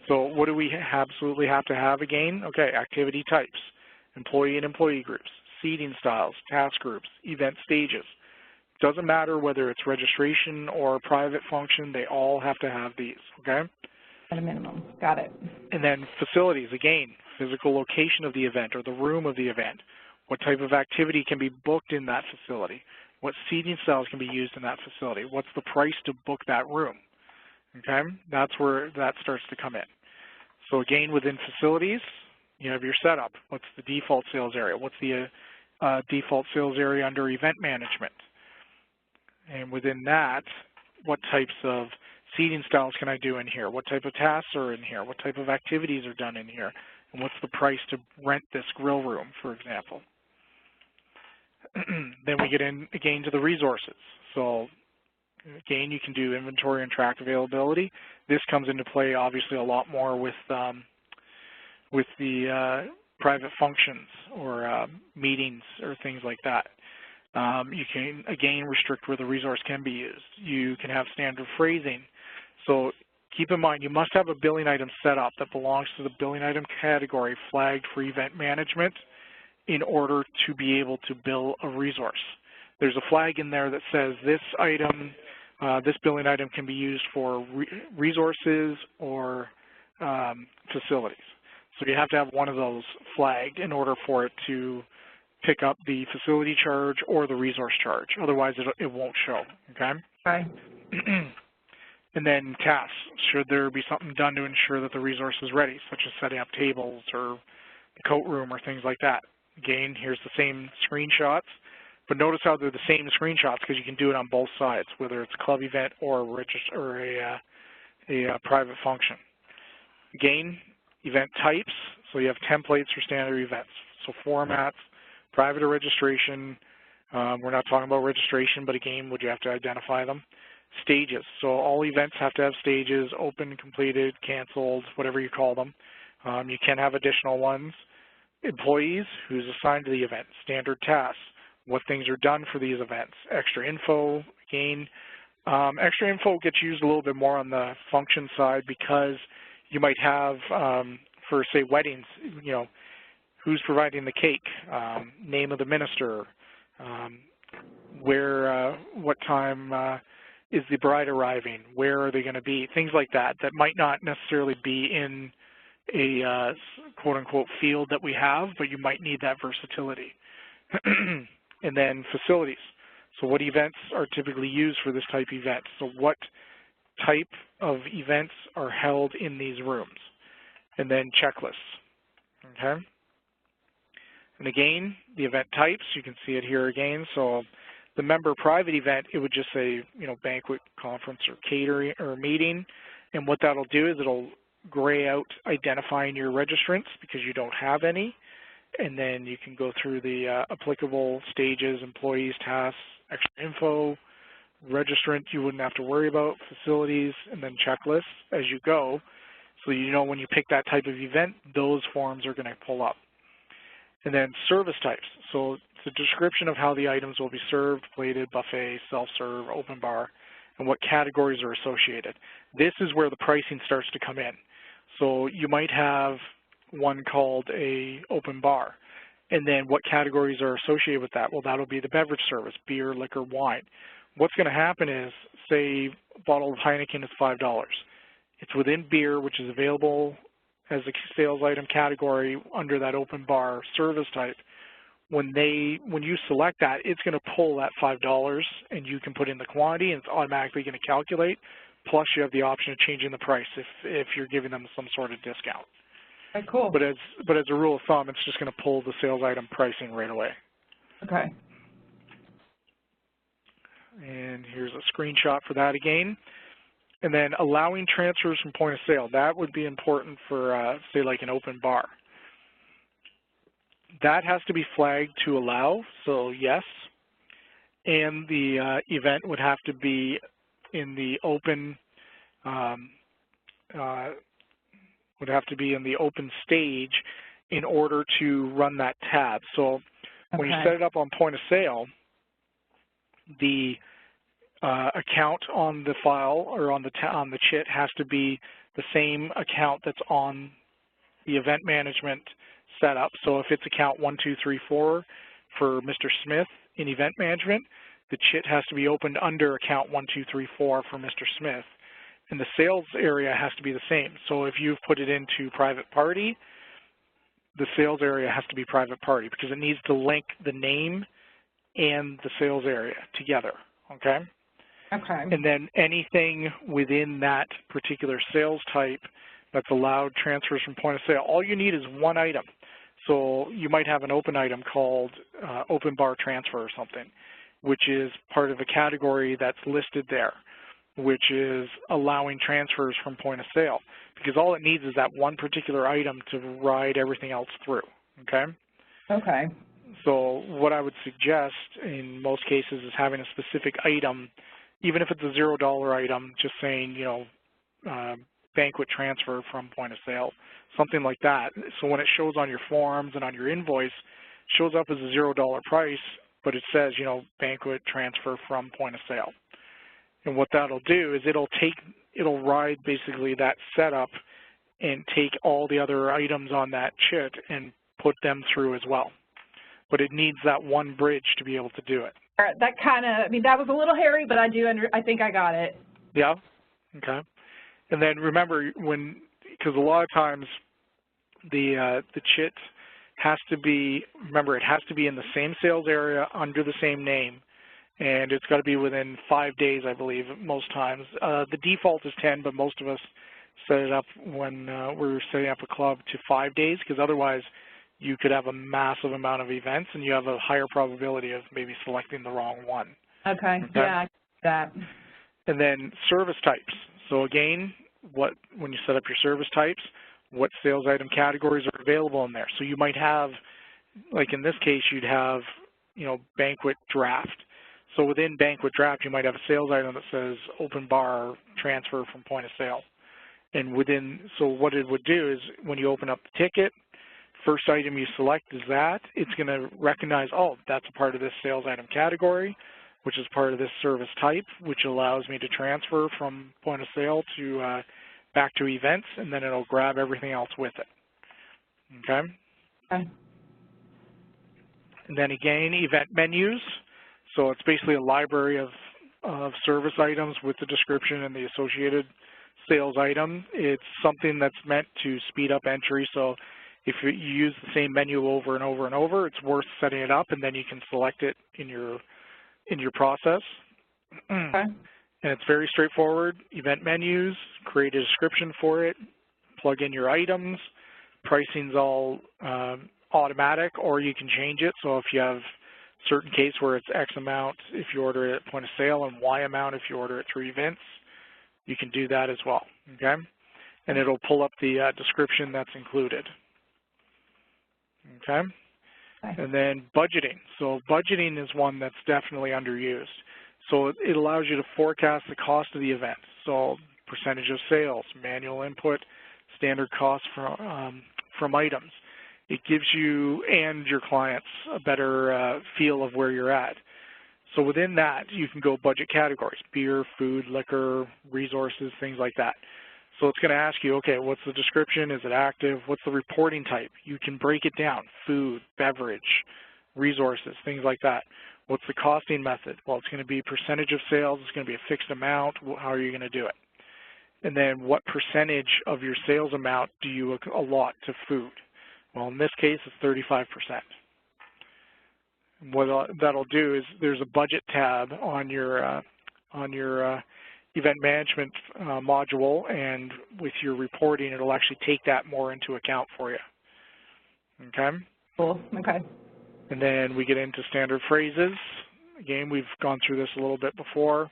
So what do we absolutely have to have again? Okay, activity types, employee and employee groups, seating styles, task groups, event stages. Doesn't matter whether it's registration or private function, they all have to have these, okay? At a minimum. Got it. And then facilities, again, physical location of the event or the room of the event. What type of activity can be booked in that facility? What seating styles can be used in that facility? What's the price to book that room? Okay, that's where that starts to come in. So again, within facilities, you have your setup. What's the default sales area? What's the default sales area under event management? And within that, what types of seating styles can I do in here? What type of tasks are in here? What type of activities are done in here? And what's the price to rent this grill room, for example? Then we get in, again, to the resources. So again, you can do inventory and track availability. This comes into play, obviously, a lot more with the private functions or meetings or things like that. You can, again, restrict where the resource can be used. You can have standard phrasing. So keep in mind, you must have a billing item set up that belongs to the billing item category flagged for event management in order to be able to bill a resource. There's a flag in there that says this item, this billing item can be used for resources or facilities. So you have to have one of those flagged in order for it to pick up the facility charge or the resource charge. Otherwise, it won't show, okay? Okay. And then tasks. Should there be something done to ensure that the resource is ready, such as setting up tables or the coat room or things like that? Again, here's the same screenshots, but notice how they're the same screenshots because you can do it on both sides, whether it's a club event or a private function. Again, event types. So you have templates for standard events. So formats, private or registration. We're not talking about registration, but again, would you have to identify them? Stages. So all events have to have stages: open, completed, canceled, whatever you call them. You can have additional ones. Employees, who's assigned to the event. Standard tasks, what things are done for these events. Extra info, again. Extra info gets used a little bit more on the function side because you might have, for say weddings, you know, who's providing the cake, name of the minister, what time is the bride arriving, where are they going to be, things like that, that might not necessarily be in a quote-unquote field that we have, but you might need that versatility. And then facilities. So what events are typically used for this type of event? So what type of events are held in these rooms? And then checklists, okay? And again, the event types, you can see it here again. So the member private event, it would just say, you know, banquet, conference, or catering, or meeting. And what that'll do is it'll gray out identifying your registrants because you don't have any. And then you can go through the applicable stages, employees, tasks, extra info, registrant you wouldn't have to worry about, facilities, and then checklists as you go. So you know when you pick that type of event, those forms are going to pull up. And then service types. So it's a description of how the items will be served: plated, buffet, self-serve, open bar, and what categories are associated. This is where the pricing starts to come in. So you might have one called a open bar, and then what categories are associated with that? Well, that'll be the beverage service: beer, liquor, wine. What's going to happen is, say a bottle of Heineken is $5. It's within beer, which is available as a sales item category under that open bar service type. When you select that, it's going to pull that $5, and you can put in the quantity, and it's automatically going to calculate. Plus, you have the option of changing the price if you're giving them some sort of discount. Okay, cool. But as a rule of thumb, it's just going to pull the sales item pricing right away. Okay. And here's a screenshot for that again. And then allowing transfers from point of sale. That would be important for, say, like an open bar. That has to be flagged to allow, so yes. And the event would have to be in the open, would have to be in the open stage in order to run that tab. So when you set it up on point of sale, the account on the file or on the chit has to be the same account that's on the event management setup. So if it's account 1234 for Mr. Smith in event management, the chit has to be opened under account 1234 for Mr. Smith. And the sales area has to be the same. So if you've put it into private party, the sales area has to be private party because it needs to link the name and the sales area together, okay? Okay. And then anything within that particular sales type that's allowed transfers from point of sale, all you need is one item. So you might have an open item called open bar transfer or something, which is part of a category that's listed there, which is allowing transfers from point of sale, because all it needs is that one particular item to ride everything else through, okay? Okay. So what I would suggest in most cases is having a specific item, even if it's a $0 item, just saying, you know, banquet transfer from point of sale, something like that. So when it shows on your forms and on your invoice, it shows up as a $0 price, but it says, you know, banquet transfer from point of sale. And what that'll do is it'll ride basically that setup and take all the other items on that chit and put them through as well. But it needs that one bridge to be able to do it. All right, that kind of, I mean, that was a little hairy, but I think I got it. Yeah, okay. And then remember, because a lot of times the chit has to be, remember, it has to be in the same sales area under the same name, and it's got to be within 5 days, I believe, most times. The default is 10, but most of us set it up when we're setting up a club to 5 days, because otherwise you could have a massive amount of events and you have a higher probability of maybe selecting the wrong one. Okay, yeah, I get that. And then service types. So again, when you set up your service types, what sales item categories are available in there? So you might have, like in this case, you'd have, you know, banquet draft. So within banquet draft, you might have a sales item that says open bar transfer from point of sale. And so what it would do is when you open up the ticket, first item you select is that. It's going to recognize, oh, that's a part of this sales item category, which is part of this service type, which allows me to transfer from point of sale to back to events, and then it'll grab everything else with it. Okay? Okay. And then again, event menus. So it's basically a library of service items with the description and the associated sales item. It's something that's meant to speed up entry. So if you use the same menu over and over and over, it's worth setting it up, and then you can select it in your process. Okay. And it's very straightforward. Event menus, create a description for it, plug in your items. Pricing's all automatic, or you can change it. So if you have certain case where it's X amount if you order it at point of sale and Y amount if you order it through events, you can do that as well, okay? And it'll pull up the description that's included, okay? And then budgeting. So budgeting is one that's definitely underused. So it allows you to forecast the cost of the event. So percentage of sales, manual input, standard costs from items. It gives you and your clients a better feel of where you're at. So within that, you can go budget categories, beer, food, liquor, resources, things like that. So it's going to ask you, okay, what's the description? Is it active? What's the reporting type? You can break it down, food, beverage, resources, things like that. What's the costing method? Well, it's going to be percentage of sales. It's going to be a fixed amount. How are you going to do it? And then what percentage of your sales amount do you allot to food? Well, in this case, it's 35%. What that'll do is there's a budget tab on your event management module, and with your reporting, it'll actually take that more into account for you. Okay? Cool. Okay. And then we get into standard phrases. Again, we've gone through this a little bit before.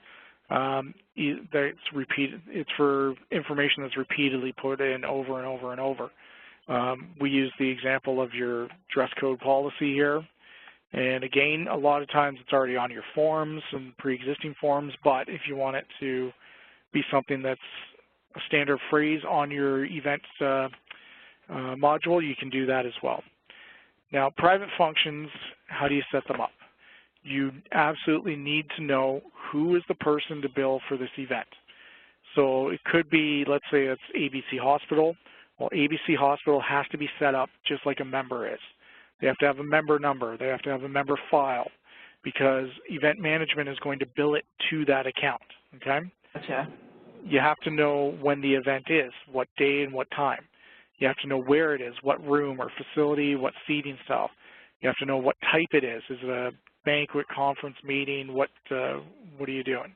It's for information that's repeatedly put in over and over and over. We use the example of your dress code policy here. And again, a lot of times it's already on your forms and pre-existing forms, but if you want it to be something that's a standard phrase on your event module, you can do that as well. Now, private functions, how do you set them up? You absolutely need to know who is the person to bill for this event. So it could be, let's say it's ABC Hospital. Well, ABC Hospital has to be set up just like a member is. They have to have a member number. They have to have a member file because event management is going to bill it to that account, okay? Gotcha. you have to know when the event is, what day and what time. You have to know where it is, what room or facility, what seating style. You have to know what type it is. Is it a banquet, conference, meeting? What are you doing?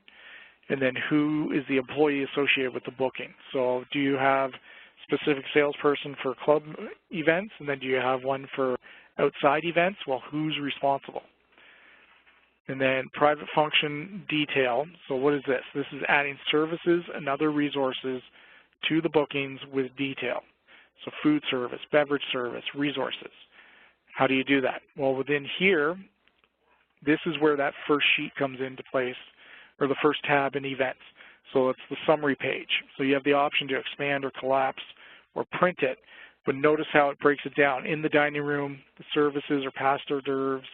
And then who is the employee associated with the booking? So do you have specific salesperson for club events, and then do you have one for outside events? Well, who's responsible? And then private function detail. So what is this? This is adding services and other resources to the bookings with detail. So food service, beverage service, resources. How do you do that? Well, within here, this is where that first sheet comes into place, or the first tab in events. So it's the summary page. So you have the option to expand or collapse or print it, but notice how it breaks it down. In the dining room, the services are past hors d'oeuvres,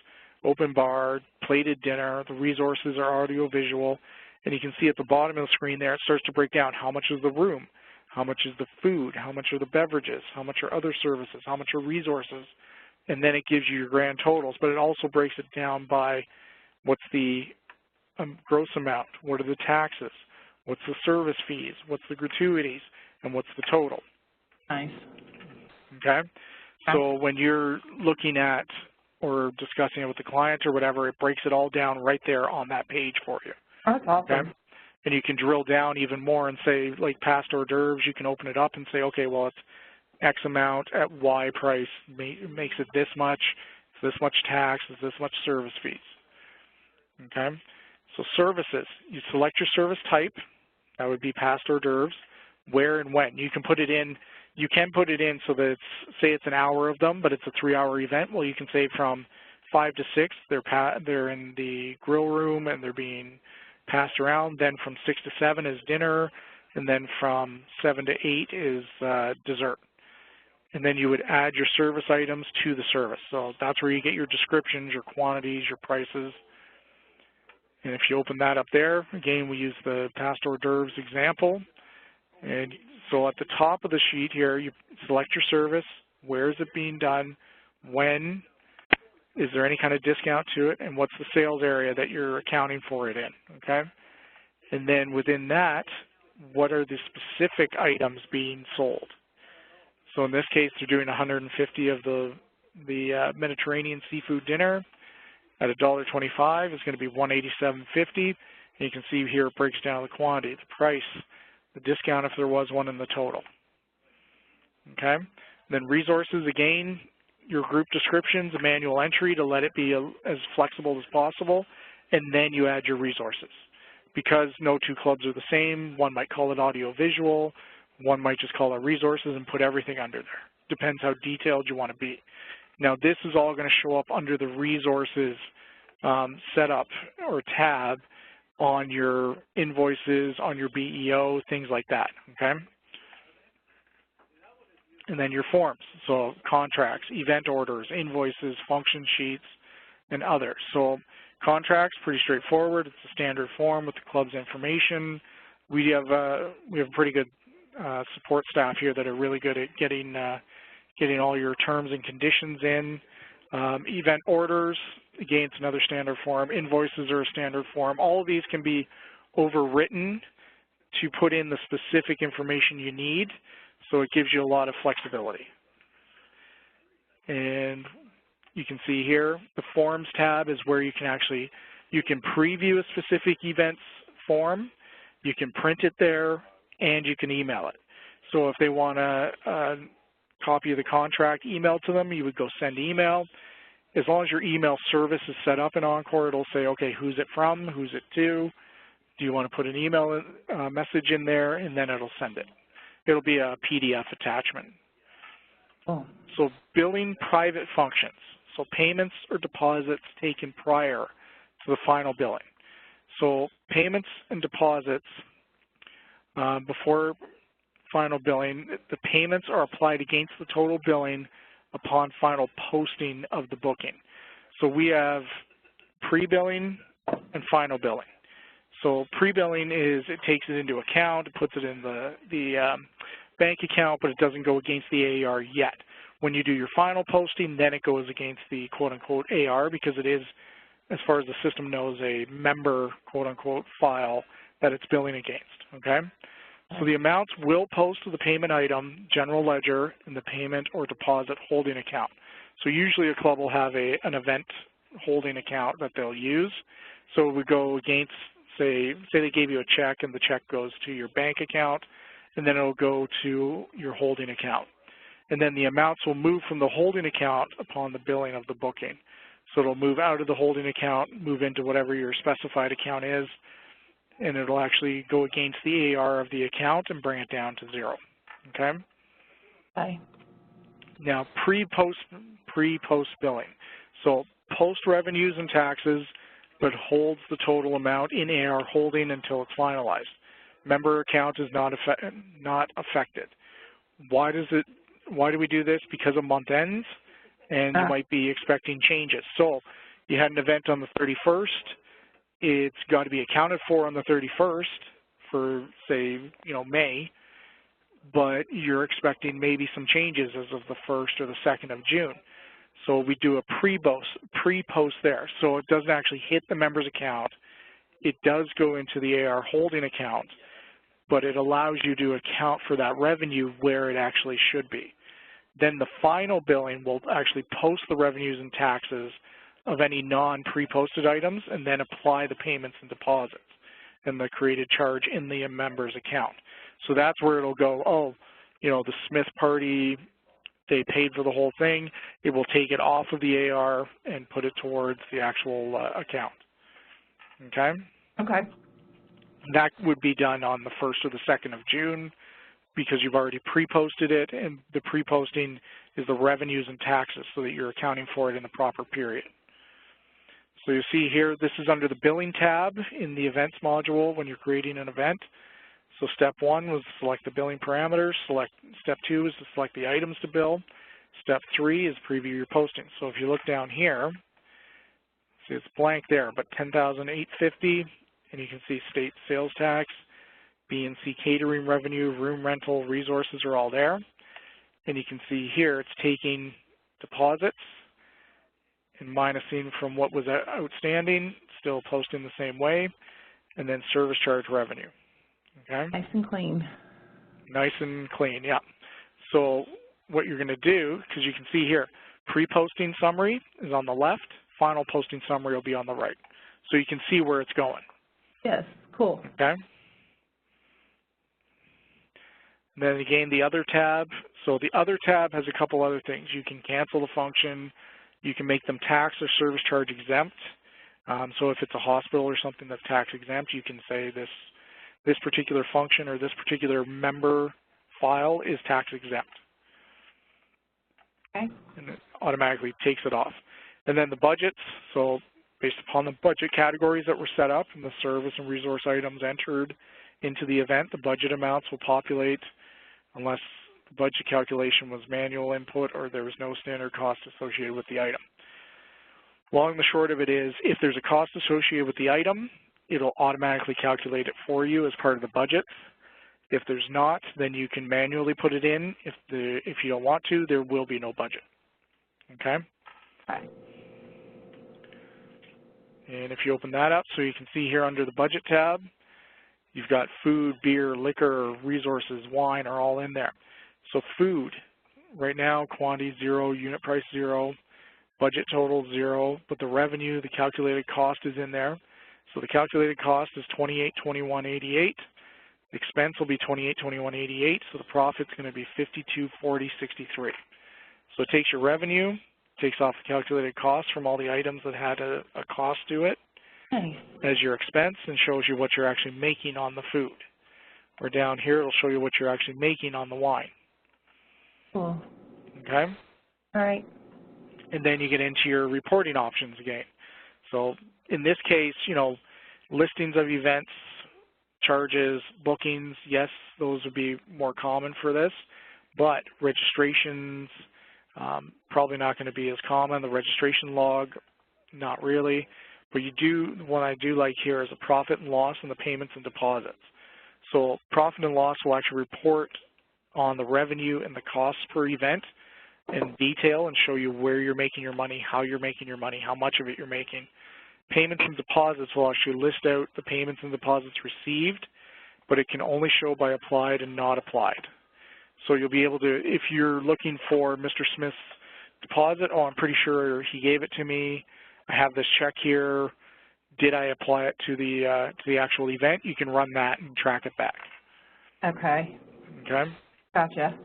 open bar, plated dinner, the resources are audio-visual, and you can see at the bottom of the screen there, it starts to break down how much is the room, how much is the food, how much are the beverages, how much are other services, how much are resources, and then it gives you your grand totals, but it also breaks it down by what's the gross amount, what are the taxes, what's the service fees, what's the gratuities, and what's the total. Nice. Okay? So when you're looking at or discussing it with the client or whatever, it breaks it all down right there on that page for you. Oh, that's awesome. Okay? And you can drill down even more and say, like past hors d'oeuvres, you can open it up and say, okay, well, it's X amount at Y price, makes it this much, it's this much tax, it's this much service fees. Okay? So services, you select your service type, that would be past hors d'oeuvres, where and when. You can put it in so that it's, say it's an hour of them, but it's a 3-hour event. Well, you can say from 5 to 6, they're in the grill room and they're being passed around. Then from 6 to 7 is dinner, and then from 7 to 8 is dessert. And then you would add your service items to the service. So that's where you get your descriptions, your quantities, your prices. And if you open that up there, again, we use the past hors d'oeuvres example. And so at the top of the sheet here, you select your service, where is it being done, when, is there any kind of discount to it, and what's the sales area that you're accounting for it in, okay? And then within that, what are the specific items being sold? So in this case, they're doing 150 of the Mediterranean seafood dinner at $1.25. It's going to be $187.50. And you can see here it breaks down the quantity, the price, the discount if there was one, in the total. Okay? And then resources, again, your group descriptions, a manual entry to let it be as flexible as possible, and then you add your resources. Because no two clubs are the same, one might call it audio-visual, one might just call it resources and put everything under there. Depends how detailed you want to be. Now this is all going to show up under the resources setup or tab on your invoices, on your BEO, things like that, okay? And then your forms, so contracts, event orders, invoices, function sheets, and others. So contracts, pretty straightforward. It's a standard form with the club's information. We have pretty good support staff here that are really good at getting all your terms and conditions in. Event orders, again, it's another standard form. Invoices are a standard form. All of these can be overwritten to put in the specific information you need, so it gives you a lot of flexibility. And you can see here, the Forms tab is where you can preview a specific events form, you can print it there, and you can email it. So if they want a copy of the contract emailed to them, you would go send email. As long as your email service is set up in Encore, it'll say, okay, who's it from, who's it to, do you want to put an email message in there, and then it'll send it. It'll be a PDF attachment. Oh. So billing private functions, so payments or deposits taken prior to the final billing. So payments and deposits before final billing, the payments are applied against the total billing upon final posting of the booking. So we have pre-billing and final billing. So pre-billing is it takes it into account, it puts it in the bank account, but it doesn't go against the AR yet. When you do your final posting, then it goes against the quote-unquote AR, because it is, as far as the system knows, a member quote-unquote file that it's billing against, okay? So the amounts will post to the payment item, general ledger, and the payment or deposit holding account. So usually a club will have an event holding account that they'll use. So it would go against, say they gave you a check and the check goes to your bank account, and then it'll go to your holding account. And then the amounts will move from the holding account upon the billing of the booking. So it'll move out of the holding account, move into whatever your specified account is, and it'll actually go against the AR of the account and bring it down to 0. Okay? Okay. Now, pre-post billing. So post revenues and taxes, but holds the total amount in AR holding until it's finalized. Member account is not affected. Why do we do this? Because of month ends, and you might be expecting changes. So you had an event on the 31st. It's got to be accounted for on the 31st for, say, May, but you're expecting maybe some changes as of the 1st or the 2nd of June. So we do a pre-post there. So it doesn't actually hit the member's account. It does go into the AR holding account, but it allows you to account for that revenue where it actually should be. Then the final billing will actually post the revenues and taxes of any non-pre-posted items and then apply the payments and deposits and the created charge in the member's account. So that's where it'll go, oh, the Smith party, they paid for the whole thing. It will take it off of the AR and put it towards the actual account. Okay? Okay. That would be done on the 1st or the 2nd of June because you've already pre-posted it, and the pre-posting is the revenues and taxes so that you're accounting for it in the proper period. So you see here, this is under the billing tab in the events module when you're creating an event. So step 1 was select the billing parameters. Step 2 is to select the items to bill. Step 3 is preview your posting. So if you look down here, see it's blank there, but $10,850, and you can see state sales tax, B&C catering revenue, room rental, resources are all there. And you can see here it's taking deposits and minusing from what was outstanding, still posting the same way, and then service charge revenue. Okay? Nice and clean. Nice and clean, yeah. So what you're going to do, because you can see here, pre-posting summary is on the left, final posting summary will be on the right. So you can see where it's going. Yes, cool. Okay? And then again, the other tab. So the other tab has a couple other things. You can cancel the function. You can make them tax or service charge exempt. So if it's a hospital or something that's tax exempt, you can say this particular function or this particular member file is tax exempt. Okay. And it automatically takes it off. And then the budgets, so based upon the budget categories that were set up and the service and resource items entered into the event, the budget amounts will populate unless the budget calculation was manual input or there was no standard cost associated with the item. Long and the short of it is, if there's a cost associated with the item, it'll automatically calculate it for you as part of the budget. If there's not, then you can manually put it in. If you don't want to, there will be no budget. Okay? Okay. And if you open that up, so you can see here under the budget tab, you've got food, beer, liquor, resources, wine are all in there. So food, right now, quantity 0, unit price 0, budget total 0, but the revenue, the calculated cost is in there. So the calculated cost is $28.2188. The expense will be $28.2188, so the profit's going to be $52.40.63. So it takes your revenue, takes off the calculated cost from all the items that had a cost to it, Nice. as your expense, and shows you what you're actually making on the food. Or down here, it'll show you what you're actually making on the wine. Cool. Okay? All right. And then you get into your reporting options again. So in this case, listings of events, charges, bookings, yes, those would be more common for this, but registrations, probably not going to be as common. The registration log, not really. But what I do like here is a profit and loss and the payments and deposits. So profit and loss will actually report on the revenue and the costs per event in detail and show you where you're making your money, how you're making your money, how much of it you're making. Payments and deposits will actually list out the payments and deposits received, but it can only show by applied and not applied. So you'll be able to, if you're looking for Mr. Smith's deposit, oh, I'm pretty sure he gave it to me, I have this check here, did I apply it to the actual event? You can run that and track it back. Okay. Okay. Gotcha.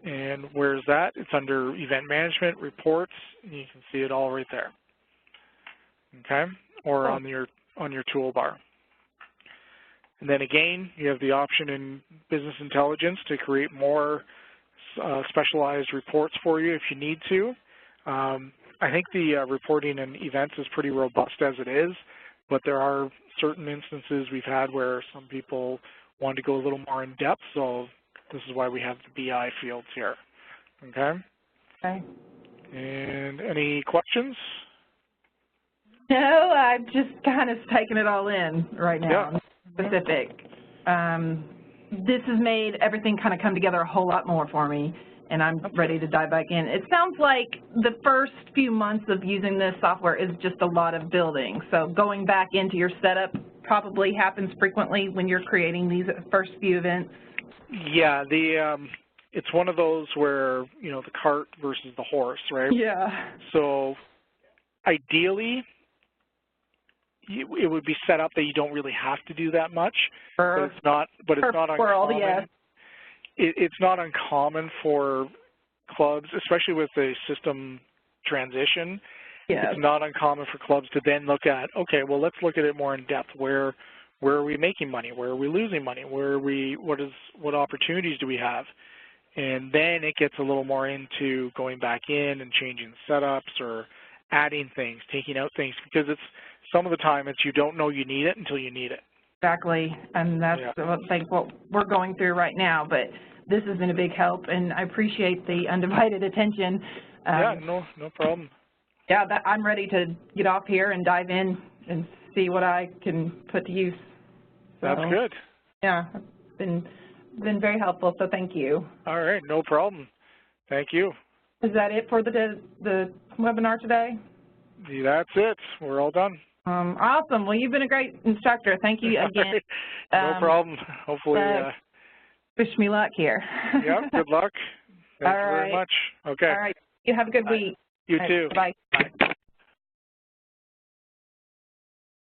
And where's that? It's under Event Management, Reports, and you can see it all right there. Okay? Or on your toolbar. And then again, you have the option in Business Intelligence to create more specialized reports for you if you need to. I think the reporting in events is pretty robust as it is, but there are certain instances we've had where some people want to go a little more in depth, so this is why we have the BI fields here. Okay? Okay. And any questions? No, I'm just kind of taking it all in right now. Yeah. Specific. This has made everything kind of come together a whole lot more for me, and I'm ready to dive back in. It sounds like the first few months of using this software is just a lot of building. So going back into your setup probably happens frequently when you're creating these first few events. Yeah, it's one of those where, you know, the cart versus the horse, right? Yeah. So ideally, it would be set up that you don't really have to do that much, but it's not. But it's not uncommon. Yeah. It's not uncommon for clubs, especially with a system transition. Yeah. It's not uncommon for clubs to then look at, okay, well, let's look at it more in depth. Where are we making money? Where are we losing money? What opportunities do we have? And then it gets a little more into going back in and changing setups or adding things, taking out things, because it's some of the time it's you don't know you need it until you need it. Exactly, and that's what we're going through right now, but this has been a big help, and I appreciate the undivided attention. Yeah, no problem. Yeah, I'm ready to get off here and dive in and see what I can put to use. So, that's good. Yeah, it's been very helpful, so thank you. All right, no problem. Thank you. Is that it for the webinar today? That's it. We're all done. Awesome. Well, you've been a great instructor. Thank you again. No problem. Hopefully. Wish me luck here. Yeah, good luck. Thank you very much. Okay. All right. You have a good week. You too. Bye. Bye.